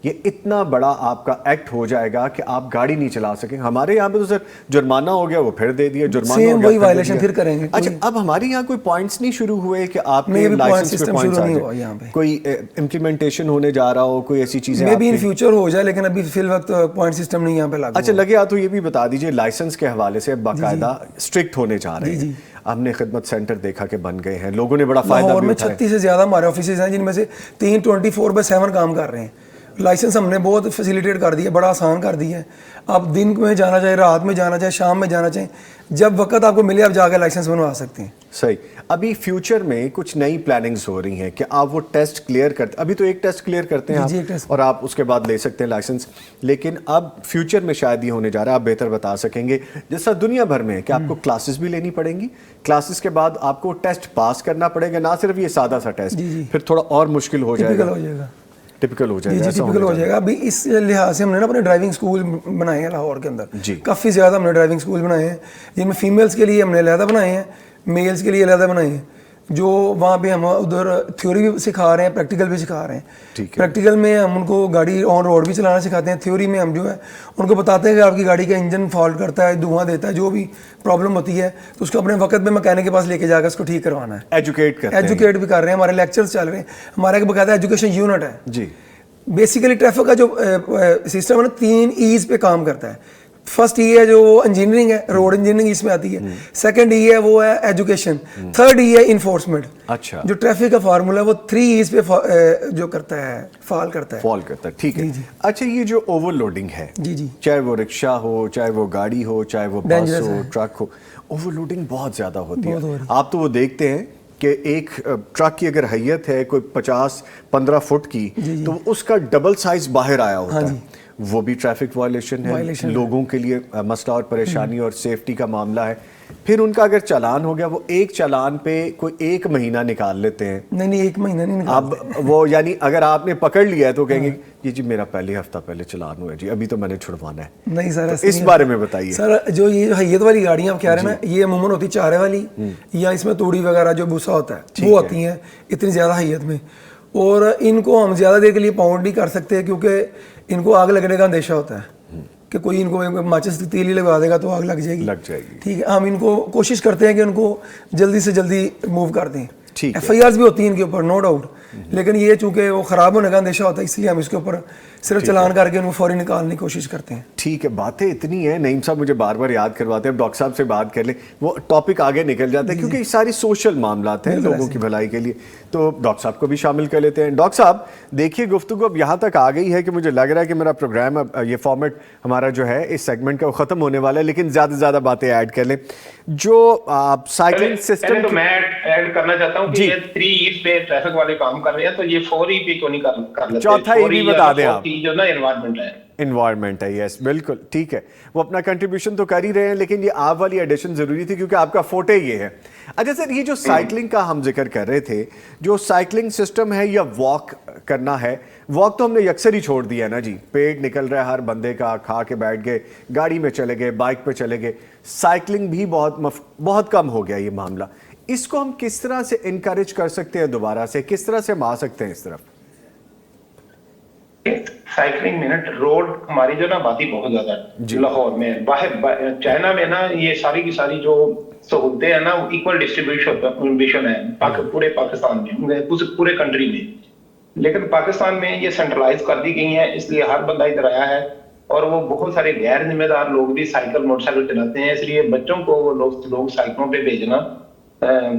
یہ اتنا بڑا آپ کا ایکٹ ہو جائے گا کہ آپ گاڑی نہیں چلا سکیں. ہمارے یہاں پہ تو سر جرمانہ ہو گیا, وہ پھر دے دیا, جرمانہ ہو گیا, وہی وائلیشن پھر کریں گے. اچھا, اب ہمارے یہاں کوئی پوائنٹس نہیں شروع ہوئے کہ آپ کے لائسنس پہ پوائنٹس آ جائیں, کوئی امپلیمنٹیشن ہونے جا رہا ہو, کوئی ایسی چیزیں؟ میں بھی ان فیوچر ہو جائے, لیکن ابھی فی الوقت پوائنٹ سسٹم نہیں یہاں پہ لاگو. اچھا, لگے تو یہ بھی بتا دیجیے لائسنس کے حوالے سے باقاعدہ اسٹرکٹ ہونے جا رہے ہیں. ہم نے خدمت سینٹر دیکھا کہ بن گئے ہیں, لوگوں نے بڑا فائدہ بھی اٹھایا. 36 سے زیادہ ہمارے آفیسز ہیں جن میں سے 3 24/7 کام کر رہے ہیں. لائسنس ہم نے بہت فیسیلیٹیٹ کر دیا, بڑا آسان کر دیا ہے. آپ دن میں جانا چاہے, رات میں جانا چاہے, شام میں جانا چاہیں, جب وقت آپ کو ملے آپ جا کے لائسنس بنوا سکتے ہیں. صحیح. ابھی فیوچر میں کچھ نئی پلاننگز ہو رہی ہیں کہ آپ وہ ٹیسٹ کلیئر کرتے, ابھی تو ایک ٹیسٹ کلیئر کرتے ہیں آپ اور آپ اس کے بعد لے سکتے ہیں لائسنس, لیکن اب فیوچر میں شاید یہ ہونے جا رہا ہے, آپ بہتر بتا سکیں گے, جیسا دنیا بھر میں ہے کہ آپ کو کلاسز بھی لینی پڑیں گی, کلاسز کے بعد آپ کو ٹیسٹ پاس کرنا پڑے گا, نہ صرف یہ سادہ سا ٹیسٹ, پھر تھوڑا اور مشکل ہو جائے گا, ٹپیکل ہو جائے گا. ٹپیکل ہو جائے گا. ابھی اس لحاظ سے ہم نے نا اپنے ڈرائیونگ اسکول بنائے ہیں لاہور کے اندر, کافی زیادہ ہم نے ڈرائیونگ اسکول بنائے ہیں, جن میں فیمیلس کے لیے ہم نے علیحدہ بنائے ہیں, میلس کے لیے علیحدہ بنائے ہیں. جو وہاں پہ ہم ادھر تھیوری بھی سکھا رہے ہیں, پریکٹیکل بھی سکھا رہے ہیں. پریکٹیکل میں ہم ان کو گاڑی آن روڈ بھی چلانا سکھاتے ہیں, تھیوری میں ہم جو ہے ان کو بتاتے ہیں کہ آپ کی گاڑی کا انجن فالٹ کرتا ہے, دھواں دیتا ہے, جو بھی پرابلم ہوتی ہے تو اس کو اپنے وقت میں مکینک کے پاس لے کے جا کر اس کو ٹھیک کروانا ہے. ایجوکیٹ بھی کر رہے ہیں, ہمارے لیکچرز چل رہے ہیں, ہمارا ایک باقاعدہ ایجوکیشن یونٹ ہے. جی بیسیکلی ٹریفک کا جو سسٹم ہے نا 3 ایز پہ کام کرتا ہے. فرسٹ ای ہے جو انجینئرنگ ہے, روڈ انجینئرنگ اس میں آتی ہے. سیکنڈ ای ہے وہ ہے ایجوکیشن. تھرڈ ای ہے انفورسمنٹ. اچھا, جو ٹریفک کا فارمولا ہے وہ 3 ایز پہ جو کرتا ہے, فال کرتا ہے. ٹھیک ہے. اچھا, یہ جو اوور لوڈنگ ہے, جی چاہے وہ رکشا ہو, چاہے وہ گاڑی ہو, چاہے وہ بس ہو, ٹرک ہو, اوور لوڈنگ بہت زیادہ ہوتی ہے. آپ تو وہ دیکھتے ہیں کہ ایک ٹرک کی اگر حیت ہے کوئی 50-15 فٹ کی تو اس کا ڈبل سائز باہر آیا ہوتا ہے. وہ بھی ٹریفک وائلیشن ہے, لوگوں کے لیے مسئلہ اور پریشانی اور سیفٹی کا معاملہ ہے. پھر ان کا اگر چالان ہو گیا, وہ ایک چالان پہ کوئی 1 مہینہ نکال لیتے ہیں. نہیں 1 مہینہ نہیں اب وہ یعنی اگر آپ نے پکڑ لیا ہے تو کہیں گے جی میرا پہلے ہفتہ پہلے چلان ہوا ہے جی, ابھی تو میں نے چھڑوانا ہے. نہیں سر, اس بارے میں بتائیے سر. جو یہ حیت والی گاڑیاں آپ کہہ رہے ہیں نا, یہ عموماً ہوتی چارے والی یا اس میں توڑی وغیرہ جو بھوسا ہوتا ہے وہ ہوتی ہیں اتنی زیادہ حیت میں, اور ان کو ہم زیادہ دیر کے لیے پاؤنڈ نہیں کر سکتے کیونکہ ان کو آگ لگنے کا اندیشہ ہوتا ہے کہ کوئی ان کو ماچس کی تیلی لگا دے گا تو آگ لگ جائے گی. ٹھیک ہے, ہم ان کو کوشش کرتے ہیں کہ ان کو جلدی سے جلدی موو کر دیں. FIRs بھی ہوتی ہیں ان کے اوپر, نو ڈاؤٹ, لیکن یہ چونکہ وہ خراب ہونے کا اندیشہ ہوتا ہے اس لیے ہم اس کے اوپر صرف چلان کر کے ان کو فوری نکالنے کی کوشش کرتے ہیں. ٹھیک ہے, باتیں اتنی ہیں. نعیم صاحب مجھے بار بار یاد کرواتے ہیں, اب ڈاکٹر صاحب سے بات کر لیں, وہ ٹاپک آگے نکل جاتا ہے کیونکہ یہ ساری سوشل معاملات ہیں لوگوں کی بھلائی کے لیے. تو ڈاکٹر صاحب کو بھی شامل کر لیتے ہیں. ڈاکٹر صاحب دیکھیے, گفتگو اب یہاں تک آ گئی ہے کہ مجھے لگ رہا ہے کہ میرا پروگرام اب یہ فارمیٹ ہمارا جو ہے اس سیگمنٹ کا وہ ختم ہونے والا ہے, لیکن زیادہ سے زیادہ باتیں ایڈ کر لیں. جو آپ سائیکلنگ سسٹم, تو میں ایڈ کرنا چاہتا ہوں کہ یہ 3 ایز پہ ٹریفک والے کام کر رہے ہیں تو یہ 4 ای پہ کیوں نہیں کر لیتے؟ چوتھا ای بھی بتا دیں آپ. جو نا انوائرمنٹ ہے, یس بالکل ٹھیک ہے, وہ اپنا کنٹریبیوشن تو کر ہی رہے ہیں, لیکن یہ آپ والی ایڈیشن ضروری تھی کیونکہ آپ کا فوٹے یہ ہے. اچھا سر, یہ جو سائیکلنگ کا ہم ذکر کر رہے تھے, جو سائیکلنگ سسٹم ہے یا واک کرنا ہے, واک تو ہم نے یکسر ہی چھوڑ دیا ہے نا جی. پیٹ نکل رہا ہے ہر بندے کا, کھا کے بیٹھ گئے, گاڑی میں چلے گئے, بائک پہ چلے گئے. سائیکلنگ بھی بہت کم ہو گیا یہ معاملہ. اس کو ہم کس طرح سے انکریج کر سکتے ہیں دوبارہ سے, کس طرح سے ہم آ سکتے ہیں اس طرف؟ سائیکلنگ میں نا روڈ ہماری جو نا آبادی بہت زیادہ ہے لاہور میں, باہر چائنا میں نا یہ ساری کی ساری جو سہولتیں ہیں نا ایکول ڈسٹریبیوشن ہے پورے پاکستان میں, پورے کنٹری میں. لیکن پاکستان میں یہ سینٹرلائز کر دی گئی ہیں, اس لیے ہر بندہ ادھر آیا ہے, اور وہ بہت سارے غیر ذمہ دار لوگ بھی سائیکل موٹر سائیکل چلاتے ہیں, اس لیے بچوں کو وہ لوگ سائیکلوں پہ بھیجنا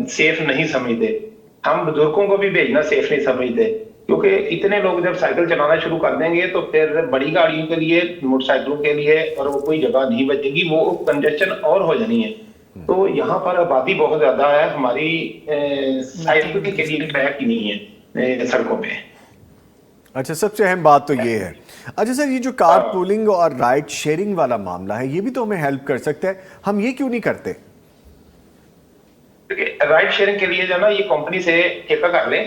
سیف نہیں سمجھتے. ہم بزرگوں کو بھی بھیجنا سیف نہیں سمجھتے کیونکہ اتنے لوگ جب سائیکل چلانا شروع کر دیں گے تو پھر بڑی گاڑیوں کے لیے, موٹر سائیکلوں کے لیے اور وہ کوئی جگہ نہیں بچے گی, وہ کنجسشن اور ہو جانی ہے. تو یہاں پر آبادی بہت زیادہ ہے, ہماری سائیکل کے لیے ٹریک ہی نہیں ہے سڑکوں پہ. اچھا, سب سے اہم بات تو یہ ہے. اچھا سر, یہ جو کار پولنگ اور رائڈ شیئرنگ والا معاملہ ہے, یہ بھی تو ہمیں ہیلپ کر سکتا ہے, ہم یہ کیوں نہیں کرتے؟ رائڈ شیئرنگ کے لیے جو نا یہ کمپنی سے ٹھیکہ کر لیں,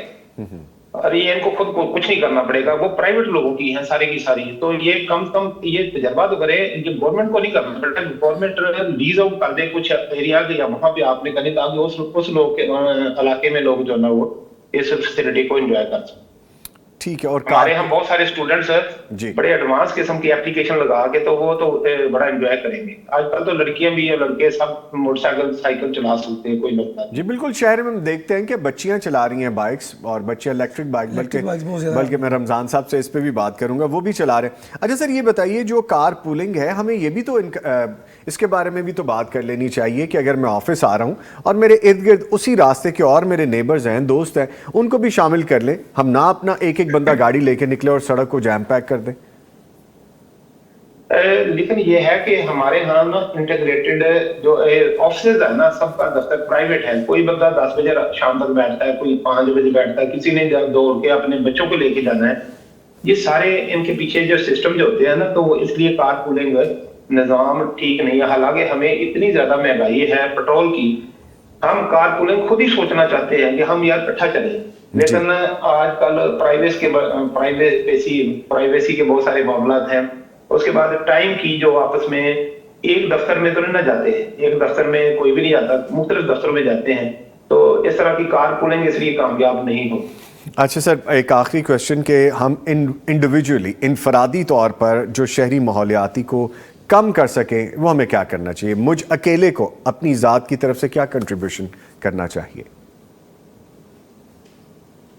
اور یہ ان کو خود کو کچھ نہیں کرنا پڑے گا, وہ پرائیویٹ لوگوں کی ہیں سارے کی ساری. تو یہ کم سے کم یہ تجربہ تو کرے, گورنمنٹ کو نہیں کرنا پڑتا, گورنمنٹ لیز آؤٹ کر دے کچھ ایریا کے یا وہاں پہ آپ نے کریں تاکہ اس لوگ کے علاقے میں لوگ جو نا وہ اس فیسلٹی کو انجوائے کر سکیں. ٹھیک ہے. اور ہمارے یہاں بہت سارے اسٹوڈنٹس بڑے ایڈوانس قسم کی اپلیکیشن لگا کے تو وہ تو بڑا انجوائے کریں گے. آج کل تو لڑکیاں بھی ہیں, لڑکے سب موٹر سائیکل چلا سکتے ہیں, کوئی مسئلہ نہیں. جی بالکل, شہر میں ہم دیکھتے ہیں کہ بچیاں چلا رہی ہیں بائکس, اور بچیاں الیکٹرک بائک, بلکہ میں رمضان صاحب سے اس پہ بھی بات کروں گا, وہ بھی چلا رہے ہیں. اچھا سر, یہ بتائیے جو کار پولنگ ہے, ہمیں یہ بھی تو اس کے بارے میں بھی تو بات کر لینی چاہیے کہ اگر میں آفس آ رہا ہوں اور میرے ارد گرد اسی راستے کے اور میرے نیبرز ہیں, دوست ہیں, ان کو بھی شامل کر لیں. ہم نہ اپنا ایک بندہ گاڑی لے کے نکلے اور سڑک کو جیم پیک کر دیں. لیکن یہ ہے کہ ہمارے یہاں نا انٹیگریٹڈ جو آفسز ہے نا, سب کا دفتر پرائیویٹ ہے. کوئی بندہ 10 بجے شام تک بیٹھتا ہے, کوئی 5 بجے بیٹھتا ہے, کسی نے دوڑ کے اپنے بچوں کو لے کے جانا ہے. یہ سارے ان کے پیچھے جو سسٹم جو ہوتے ہیں نا, تو وہ اس لیے کار پولنگ نظام ٹھیک نہیں ہے. حالانکہ ہمیں اتنی زیادہ مہنگائی ہے پیٹرول کی, ہم کار پولنگ خود ہی سوچنا چاہتے ہیں کہ ہم یار اکٹھا چلیں, لیکن آج کل پرائیویسی کے بہت سارے معاملات ہیں. اس کے بعد ٹائم کی جو آپس میں ایک دفتر میں تو نہیں نہ جاتے, ایک دفتر میں کوئی بھی نہیں جاتا, مختلف دفتروں میں جاتے ہیں. تو اس طرح کی کار پولنگ اس لیے کامیاب نہیں ہو. اچھا سر، ایک آخری کوشچن کہ ہم انڈیویجولی انفرادی طور پر جو شہری ماحولیاتی کو کم کر سکیں وہ ہمیں کیا کرنا چاہیے؟ مجھ اکیلے کو اپنی ذات کی طرف سے کیا کنٹریبیوشن کرنا چاہیے؟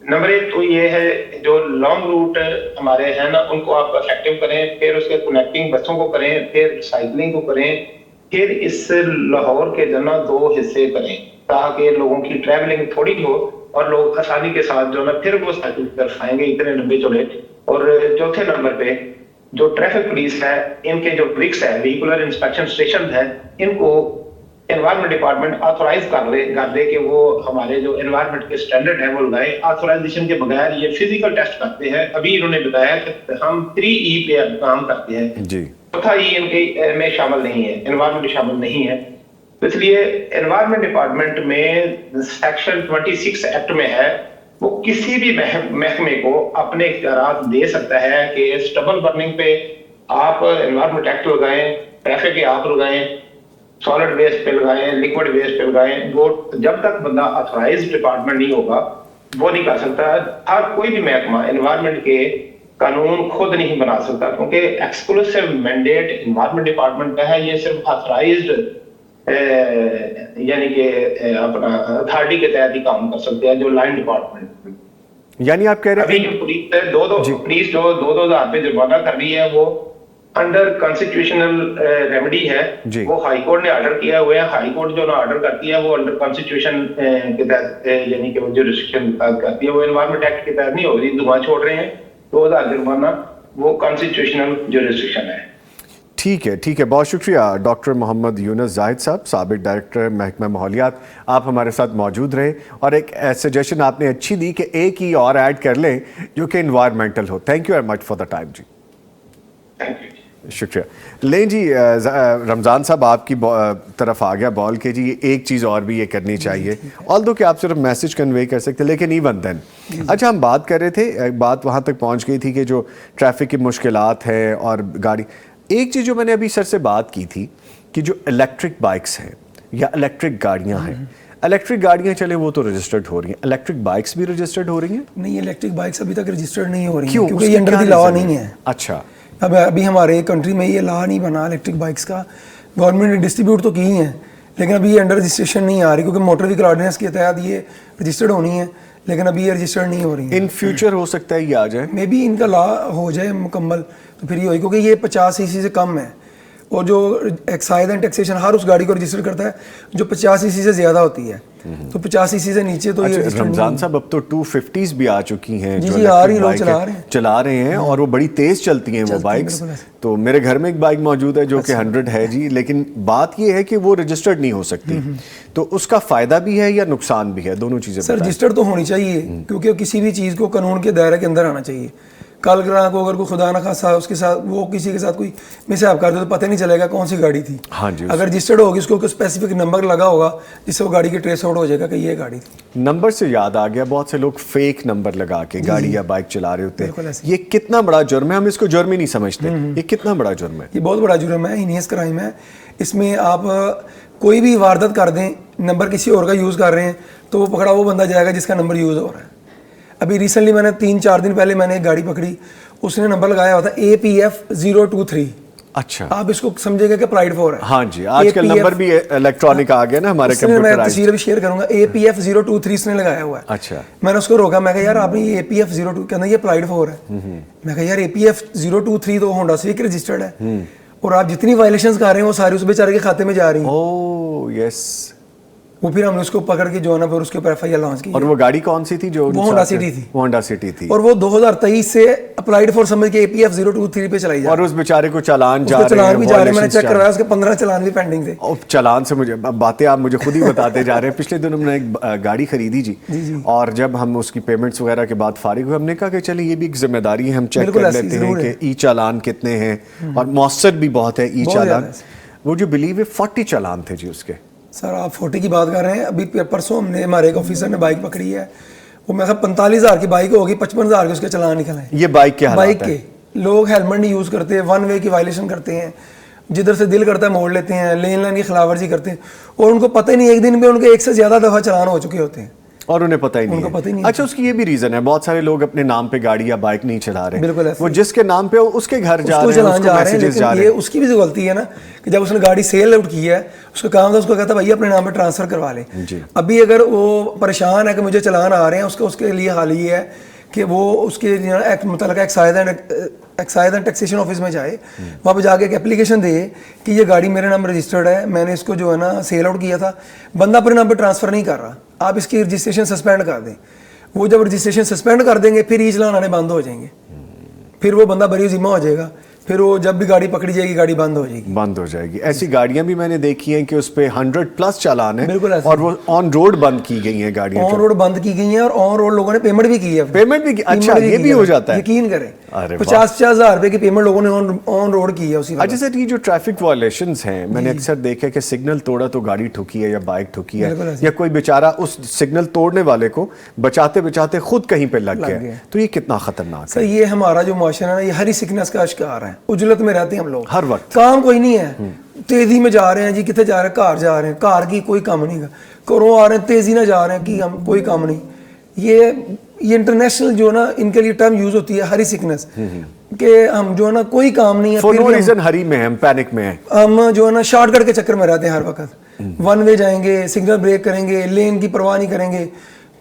نمبر 1 تو یہ ہے جو لانگ روٹ ہمارے ہیں نا ان کو آپ افیکٹو کریں، پھر اس کے کنیکٹنگ بسوں کو کریں، پھر سائیکلنگ کو کریں، پھر اس لاہور کے جو نا 2 حصے کریں تاکہ لوگوں کی ٹریولنگ تھوڑی ہو اور لوگ آسانی کے ساتھ جو نا پھر وہ سائیکل کر پائیں گے اتنے لمبے چوڑے. اور چوتھے نمبر پہ جو ٹریفک پولیس ہے ان کے جو برکس ہے ویہیکولر انسپیکشن اسٹیشن ہے ان کو انوائرمنٹ ڈپارٹمنٹ آتھورائز کر دے کہ وہ ہمارے جو انوائرمنٹ کے سٹینڈرڈ ہیں وہ لگائیں. آتھورائزیشن کے بغیر یہ فزیکل ٹیسٹ کرتے ہیں. ابھی انہوں نے بتایا کہ ہم 3E پہ کام کرتے ہیں جی. چوتھا E ان کے میں شامل نہیں ہے، انوائرمنٹ شامل نہیں ہے. اس لیے انوائرمنٹ ڈپارٹمنٹ میں سیکشن 26 ایکٹ میں ہے وہ کسی بھی محکمے کو اپنے اختیارات دے سکتا ہے کہ اسٹبل برننگ پہ آپ انوائرمنٹ ایکٹ لگائیں، ٹریفک کے آپ لگائیں، سالڈ ویسٹ پہ لگائیں، لیکوڈ ویسٹ پہ لگائیں. وہ جب تک بندہ آتھورائز ڈپارٹمنٹ نہیں ہوگا وہ نہیں کر سکتا. ہر کوئی بھی محکمہ انوائرمنٹ کے قانون خود نہیں بنا سکتا کیونکہ ایکسکلوسیو مینڈیٹ انوائرمنٹ ڈپارٹمنٹ کا ہے. یہ صرف آتھورائزڈ یعنی کہ اپنا اتھارٹی کے تحت ہی کام کر سکتے ہیں جو لائن ڈپارٹمنٹ. یعنی آپ کہہ رہے ابھی جو پولیس ہے پولیس جو 2,000 پہ جرمانہ کر رہی ہے وہ انڈر کانسٹیٹیوشنل ریمیڈی ہے. وہ ہائی کورٹ نے آرڈر کیا ہوئے ہیں. ہائی کورٹ جو آرڈر کرتی ہے وہ انڈر کانسٹیٹیوشن کے تحت یعنی کہ وہ جو ریسٹرکشن کرتی ہے وہ انوائرمنٹ ایکٹ کے تحت نہیں ہو رہی. دھواں چھوڑ رہے ہیں 2,000 جرمانہ وہ کانسٹیٹیوشنل جو ریسٹرکشن ہے. ٹھیک ہے، بہت شکریہ ڈاکٹر محمد یونس زاہد صاحب، سابق ڈائریکٹر محکمہ ماحولیات. آپ ہمارے ساتھ موجود رہے اور ایک سجیشن آپ نے اچھی دی کہ ایک ہی اور ایڈ کر لیں جو کہ انوائرمنٹل ہو. Thank you very much for the time جی. شکریہ. لیں جی رمضان صاحب آپ کی طرف آ گیا بال کے جی ایک چیز اور بھی یہ کرنی چاہیے آلدو کہ آپ صرف میسج کنوے کر سکتے لیکن ایون دین. اچھا ہم بات کر رہے تھے، بات وہاں تک پہنچ گئی تھی کہ جو ٹریفک کی مشکلات ہیں اور گاڑی. ایک چیز جو میں نے ابھی سر سے بات کی تھی کہ جو الیکٹرک بائکس ہیں یا الیکٹرک گاڑیاں ہیں، الیکٹرک گاڑیاں چلیں وہ تو رجسٹرڈ ہو رہی ہیں، الیکٹرک بائکس بھی رجسٹرڈ ہو رہی ہیں؟ نہیں، الیکٹرک بائکس ابھی تک رجسٹرڈ نہیں ہو رہی ہیں کیونکہ یہ انڈر دی لاء نہیں ہے. اچھا ابھی ہمارے کنٹری میں یہ لا نہیں بنا الیکٹرک بائکس کا. گورنمنٹ نے ڈسٹریبیوٹ تو کی ہیں لیکن ابھی یہ انڈر رجسٹریشن نہیں آ رہی کیونکہ موٹر وہیکل آرڈیننس کے تحت یہ رجسٹرڈ ہونی ہے لیکن ابھی یہ رجسٹرڈ نہیں ہو رہی ہیں. ان فیوچر ہو سکتا ہے یہ آ جائے، مے بی ان کا لا ہو جائے مکمل تو پھر یہ ہوئی کیونکہ یہ 50 cc سے کم ہے اور جو ایکسائز اینڈ ٹیکسیشن ہر اس گاڑی کو رجسٹر کرتا ہے جو 50 cc سے زیادہ ہوتی ہے تو 50 cc سے نیچے تو یہ رمضان صاحب اب تو 250s بھی آ چکی ہیں جی آ رہی، لوگ چلا رہے ہیں اور وہ بڑی تیز چلتی ہیں وہ بائکس. تو میرے گھر میں ایک بائک موجود ہے جو کہ 100 ہے جی، لیکن بات یہ ہے کہ وہ رجسٹرڈ نہیں ہو سکتی. تو اس کا فائدہ بھی ہے یا نقصان بھی ہے؟ دونوں چیزیں. سر رجسٹرڈ تو ہونی چاہیے کیونکہ کسی بھی چیز کو قانون کے دائرے کے اندر آنا چاہیے. کل گراہ کو اگر کوئی خدا نہ خاصا اس کے ساتھ وہ کسی کے ساتھ کوئی مسہیپ کر دے تو پتہ نہیں چلے گا کون سی گاڑی تھی. ہاں جی، اگر رجسٹرڈ ہوگی اس کو کوئی اسپیسیفک نمبر لگا ہوگا جس سے وہ گاڑی کی ٹریس آؤٹ ہو جائے گا کہ یہ گاڑی تھی. نمبر سے یاد آ گیا بہت سے لوگ فیک نمبر لگا کے گاڑی یا بائک چلا رہے ہوتے ہیں. یہ کتنا بڑا جرم ہے؟ ہم اس کو جرم ہی نہیں سمجھتے. یہ کتنا بڑا جرم ہے؟ یہ بہت بڑا جرم ہے، ہینیس کرائم ہے. اس میں آپ کوئی بھی واردات کر دیں، نمبر کسی اور کا یوز کر رہے ہیں تو وہ پکڑا وہ بندہ جائے گا جس کا نمبر یوز ہو رہا ہے. ابھی ریسنٹلی میں نے 3-4 دن پہلے میں نے ایک گاڑی پکڑی، اس نے نمبر لگایا ہوا تھا APF 023. اچھا آپ اس کو سمجھے گا کہ پرائڈ 4 ہے. ہاں جی، آج کل نمبر بھی الیکٹرانک آ گیا نا ہمارے کمپیوٹرائزڈ. میں تصویر بھی شیئر کروں گا. APF 023 اس نے لگایا ہوا ہے. اچھا میں نے اس کو روکا، میں کہا یار آپ نے یہ APF 02 کہنا یہ پرائڈ 4 ہے. میں کہا یار APF 023 تو ہونڈا سیوک رجسٹرڈ ہے اور آپ جتنی وائلیشنز کر رہے ہیں وہ ساری اس بیچارے کے کھاتے میں جا رہی ہیں. اوہ یس. وہ پھر ہم نے اس کو پکڑ کے جو ہے نا پھر اس کے اوپر FIR لانچ کی. اور وہ گاڑی کون سی تھی؟ جو ہونڈا سٹی تھی. ہونڈا سٹی تھی اور وہ 2023 سے اپلائیڈ فور سمجھ کے APF 023 پہ چلائی جا اور اس بیچارے کو چلان جا رہے ہیں. چلان بھی جا رہے ہیں، میں نے چیک کروایا اس کے 15 چلان بھی پینڈنگ تھے. چلان سے مجھے باتیں آپ مجھے خود ہی بتاتے جا رہے ہیں. پچھلے دنوں میں نے ایک گاڑی خریدی جی اور جب ہم اس کی پیمنٹس وغیرہ کے بعد فارغ ہوئے ہم نے کہا کہ چلیں یہ بھی ایک ذمہ داری ہے، ہم چیک کر لیتے ہیں کہ ای چالان کتنے ہیں اور مؤثر بھی بہت ہے ای چالان. وہ جو بلیو ہے 40 چالان تھے جی اس کے. سر آپ 40 کی بات کر رہے ہیں. ابھی پرسوں ہم نے ہمارے ایک آفیسر نے بائک پکڑی ہے، وہ میں 45,000 کی بائک ہوگی، 55,000 کے اس کے چلان نکل ہیں. یہ بائک کے بائک کے لوگ ہیلمٹ نہیں یوز کرتے، 1 وے کی وائلیشن کرتے ہیں جدھر سے دل کرتا ہے موڑ لیتے ہیں, لین لائن کی خلاف ورزی کرتے ہیں, اور ان کو پتہ ہی نہیں, ایک دن میں ان کے ایک سے زیادہ دفعہ چلان ہو چکے ہوتے ہیں اور انہیں پتہ ہی نہیں ان کو پتہ ہی ہے. نہیں. اچھا اس کی یہ بھی ریزن ہے, بہت سارے لوگ اپنے نام پہ گاڑی یا بائک نہیں چلا رہے, بالکل ایسے وہ جس کے نام پہ اس کے گھر جا رہے ہیں, چلان جا رہے ہیں, میسیجز جا لیکن رہے یہ ہیں. اس کی بھی تو غلطی ہے نا کہ جب اس نے گاڑی سیل آؤٹ کی ہے, اس کا کام تھا اس کو کہتا بھائی اپنے نام پہ ٹرانسفر کروا لیں. ابھی اگر وہ پریشان ہے کہ مجھے چلان آ رہے ہیں, اس کے لیے حال یہ ہے کہ وہ اس کے متعلقہ ایکسائز اینڈ ٹیکسیشن آفس میں جائے, وہاں پہ جا کے ایک اپلیکیشن دے کہ یہ گاڑی میرے نام رجسٹرڈ ہے, میں نے اس کو جو ہے نا سیل آؤٹ کیا تھا, بندہ اپنے نام پہ ٹرانسفر نہیں کر رہا, آپ اس کی رجسٹریشن سسپینڈ کر دیں. وہ جب رجسٹریشن سسپینڈ کر دیں گے پھر ای چلان آنے بند ہو جائیں گے, پھر وہ بندہ بری ذمہ ہو جائے گا, پھر وہ جب بھی گاڑی پکڑی جائے گی گاڑی بند ہو جائے گی. ایسی گاڑیاں بھی میں نے دیکھی ہیں کہ اس پہ 100+ چالان ہیں, بالکل ایسے, اور وہ آن روڈ بند کی گئی ہیں گاڑیاں, آن روڈ بند کی گئی ہیں, اور آن روڈ لوگوں نے پیمنٹ بھی کی ہے. اچھا یہ بھی ہو جاتا ہے, یقین کریں 50,000 روپے کی پیمنٹ لوگوں نے آن روڈ کی ہے اسی. اچھا سر, یہ جو ٹریفک وائلیشنز ہیں, میں نے اکثر دیکھا کہ سگنل توڑا تو گاڑی ٹھوکی ہے یا بائک ٹھوکی ہے, یا کوئی بیچارہ اس سگنل توڑنے والے کو بچاتے بچاتے خود کہیں پہ لگ گیا, تو یہ کتنا خطرناک ہے. یہ ہمارا جو معاشرہ ہے نا, یہ ہری سکنس کا شکار ہے, اجلت میں رہتے ہیں ہم لوگ, ہر وقت کام کوئی نہیں ہے, تیزی میں جا رہے ہیں جی, کتنے جا رہے ہیں, کار جا رہے ہیں, کار کی کوئی کام نہیں, کروں آ رہے ہیں, تیزی نہ جا رہے ہیں کہ ہم کوئی کام نہیں. یہ انٹرنیشنل جو نا ان کے لیے ٹرم یوز ہوتی ہے ہری سکنس, کہ ہم جو ہے نا کوئی کام نہیں ہے, فور نو ریزن ہری میں ہیں, ہم پینک میں ہیں, ہم جو ہے نا شارٹ کٹ کے چکر میں رہتے ہیں ہر وقت, ون وے جائیں گے, سگنل بریک کریں گے, لین کی پرواہ نہیں کریں گے,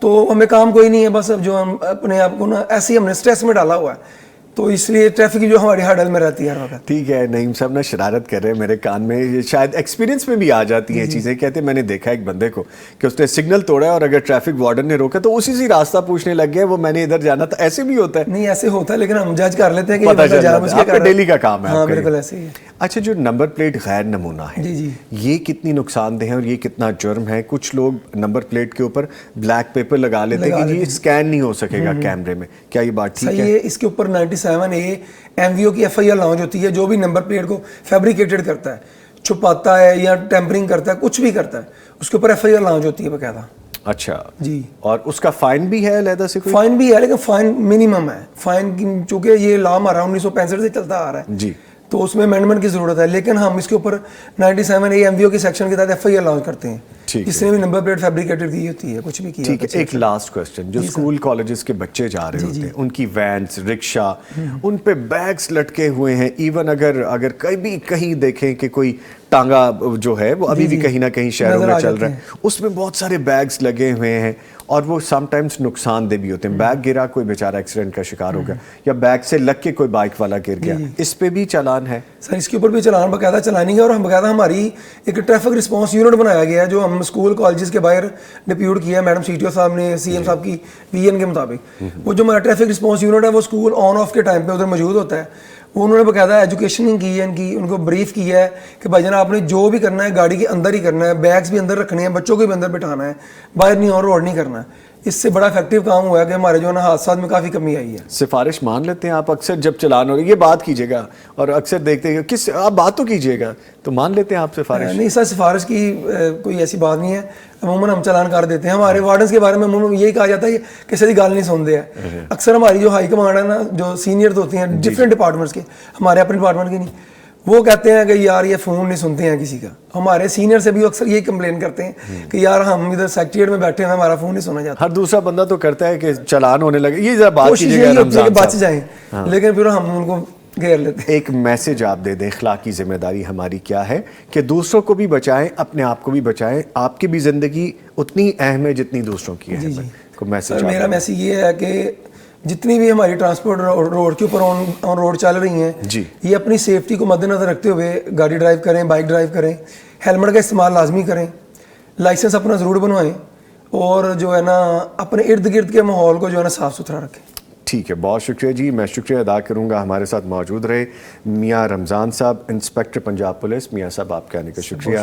تو ہمیں کام کوئی نہیں ہے. بس اب جو ہم اپنے آپ کو نا ایسے ہی ہم نے سٹریس میں ڈالا ہوا ہے, تو اس لیے ٹریفک کی جو ہماری ہڈل میں رہتی ہے ہر وقت. ٹھیک ہے, نعیم صاحب نا شرارت کر رہے ہیں میرے کان میں, شاید ایکسپیرینس میں بھی آ جاتی ہیں چیزیں. کہتے ہیں میں نے دیکھا ایک بندے کو کہ اس نے سگنل توڑا ہے, اور اگر ٹریفک وارڈن نے روکا تو اسی سے راستہ پوچھنے لگ گیا, وہ میں نے ادھر جانا تھا. ایسے بھی ہوتا ہے؟ نہیں ایسے ہوتا ہے, لیکن ہم جج کر لیتے ہیں کہ پتہ چل جاتا ہے, آپ کا ڈیلی کا کام ہے. ہاں بالکل ایسے ہی ہے. اچھا, جو نمبر پلیٹ غیر نمونہ ہے, یہ کتنی نقصان دہ ہے اور یہ کتنا جرم ہے؟ کچھ لوگ نمبر پلیٹ کے اوپر بلیک پیپر لگا لیتے ہیں کہ جی اسکین نہیں ہو سکے گا کیمرے میں, کیا یہ بات ٹھیک ہے؟ اس کے اوپر 97A MVO کی FIR لانچ ہوتی ہے, جو بھی نمبر پلیٹ کو فیبریکیٹڈ کرتا ہے, چھپاتا ہے یا ٹیمپرنگ کرتا ہے, کچھ بھی کرتا ہے, اس کے اوپر FIR لانچ ہوتی ہے باقاعدہ. اچھا جی, اور اس کا فائن بھی ہے علیحدہ سے؟ فائن بھی ہے, لیکن فائن منیمم ہے. فائن چونکہ یہ لا ہمارا 1965 سے چلتا آ رہا ہے جی, تو اس میں امینڈمنٹ کی ضرورت ہے, لیکن ہم اس کے اوپر 97A MVO کے سیکشن کے تحت FIR لانچ کرتے ہیں, جس نے بھی نمبر پلیٹ فیبریکیٹڈ کی ہوتی ہے, کچھ بھی کیا. ٹھیک ہے, ایک لاسٹ کوسچن, جو اسکول کالجز کے بچے جا رہے ہوتے ہیں, ان کی وینس, رکشا, ان پہ بیگز لٹکے ہوئے ہیں, ایون اگر کہیں دیکھیں کہ کوئی ٹانگا جو ہے وہ ابھی بھی کہیں نہ کہیں شہروں میں چل رہا ہے, اس میں بہت سارے بیگز لگے ہوئے ہیں, اور وہ سم ٹائمز نقصان دہ بھی ہوتے ہیں. بیگ گرا, کوئی بیچارہ ایکسیڈنٹ کا شکار ہو گیا, یا بیگ سے لگ کے کوئی بائک والا گر گیا, اس پہ بھی چالان ہے؟ سر اس کے اوپر بھی چلان باقاعدہ چلانی ہے, اور ہم باقاعدہ ہماری ایک ٹریفک رسپانس یونٹ بنایا گیا ہے, جو ہم اسکول کالجز کے باہر ڈپیوٹ کیا ہے میڈم CTO صاحب نے, CM صاحب کی VN کے مطابق. وہ جو ہمارا ٹریفک رسپانس یونٹ ہے وہ اسکول آن آف کے ٹائم پہ ادھر موجود ہوتا ہے. وہ انہوں نے باقاعدہ ایجوکیشن کی ہے ان کو بریف کیا ہے کہ بھائی جان آپ نے جو بھی کرنا ہے گاڑی کے اندر ہی کرنا ہے, بیگز بھی اندر رکھنے ہیں, بچوں کو بھی اندر بٹھانا ہے, باہر نہیں اور روڈ نہیں کرنا ہے. اس سے بڑا افیکٹو کام ہوا ہے کہ ہمارے جو ہے نا حادثات میں کافی کمی آئی ہے. سفارش مان لیتے ہیں آپ اکثر جب چلان ہو رہی یہ بات کیجیے گا, اور اکثر دیکھتے ہیں کس آپ بات تو کیجیے گا, تو مان لیتے ہیں آپ سفارش؟ نہیں سر, سفارش کی کوئی ایسی بات نہیں ہے, عموماً ہم چلان کر دیتے ہیں. ہمارے وارڈنس کے بارے میں عموماً یہی کہا جاتا ہے کہ کسی کی گال نہیں سنتے ہیں. اکثر ہماری جو ہائی کمانڈ ہے نا, جو سینئرز ہوتی ہیں ڈفرینٹ ڈپارٹمنٹس کے, ہمارے اپنے ڈپارٹمنٹ کے نہیں, وہ کہتے ہیں کہ یار یہ فون نہیں سنتے ہیں کسی کا. ہمارے سینئر سے بھی اکثر یہی کمپلین کرتے ہیں کہ یار ہم ادھر سیکریٹریٹ میں بیٹھے ہیں, ہمارا فون نہیں سنا جاتا. ہر دوسرا بندہ تو کرتا ہے کہ چلان ہونے لگے, یہ ذرا بات کوشش کیجیے یہی بچ جائیں, لیکن پھر ہم ان کو گھیر لیتے ہیں. ایک میسج آپ دے دیں, اخلاقی ذمہ داری ہماری کیا ہے کہ دوسروں کو بھی بچائیں, اپنے آپ کو بھی بچائیں. آپ کی بھی زندگی اتنی اہم ہے جتنی دوسروں کی ہے. میرا میسج یہ ہے کہ جتنی بھی ہماری ٹرانسپورٹ روڈ کے اوپر آن روڈ چل رہی ہیں, یہ اپنی سیفٹی کو مد نظر رکھتے ہوئے گاڑی ڈرائیو کریں, بائک ڈرائیو کریں, ہیلمٹ کا استعمال لازمی کریں, لائسنس اپنا ضرور بنوائیں, اور جو ہے نا اپنے ارد گرد کے ماحول کو جو ہے نا صاف ستھرا رکھیں. ٹھیک ہے, بہت شکریہ جی. میں شکریہ ادا کروں گا, ہمارے ساتھ موجود رہے میاں رمضان صاحب, انسپیکٹر پنجاب پولیس. میاں صاحب آپ کے آنے کا شکریہ,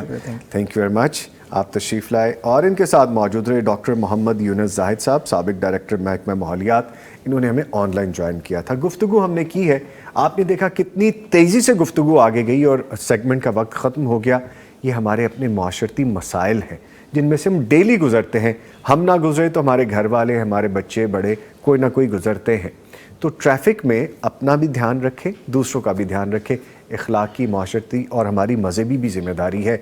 تھینک یو ویری مچ, آپ تشریف لائے. اور ان کے ساتھ موجود رہے ڈاکٹر محمد یونس زاہد صاحب, سابق ڈائریکٹر محکمہ ماحولیات. انہوں نے ہمیں آن لائن جوائن کیا تھا. گفتگو ہم نے کی ہے, آپ نے دیکھا کتنی تیزی سے گفتگو آگے گئی اور سیگمنٹ کا وقت ختم ہو گیا. یہ ہمارے اپنے معاشرتی مسائل ہیں جن میں سے ہم ڈیلی گزرتے ہیں. ہم نہ گزرے تو ہمارے گھر والے, ہمارے بچے بڑے, کوئی نہ کوئی گزرتے ہیں. تو ٹریفک میں اپنا بھی دھیان رکھیں، دوسروں کا بھی دھیان رکھیں۔ اخلاقی، معاشرتی اور ہماری مذہبی بھی ذمہ داری ہے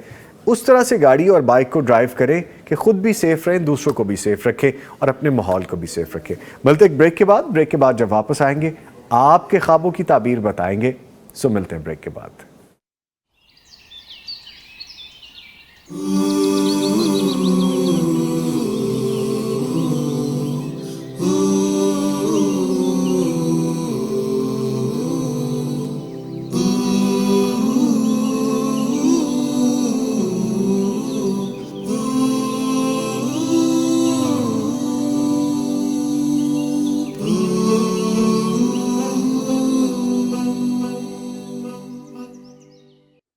اس طرح سے گاڑی اور بائک کو ڈرائیو کریں کہ خود بھی سیف رہیں، دوسروں کو بھی سیف رکھیں اور اپنے ماحول کو بھی سیف رکھیں۔ ملتے ایک بریک کے بعد جب واپس آئیں گے آپ کے خوابوں کی تعبیر بتائیں گے، سو ملتے ہیں بریک کے بعد۔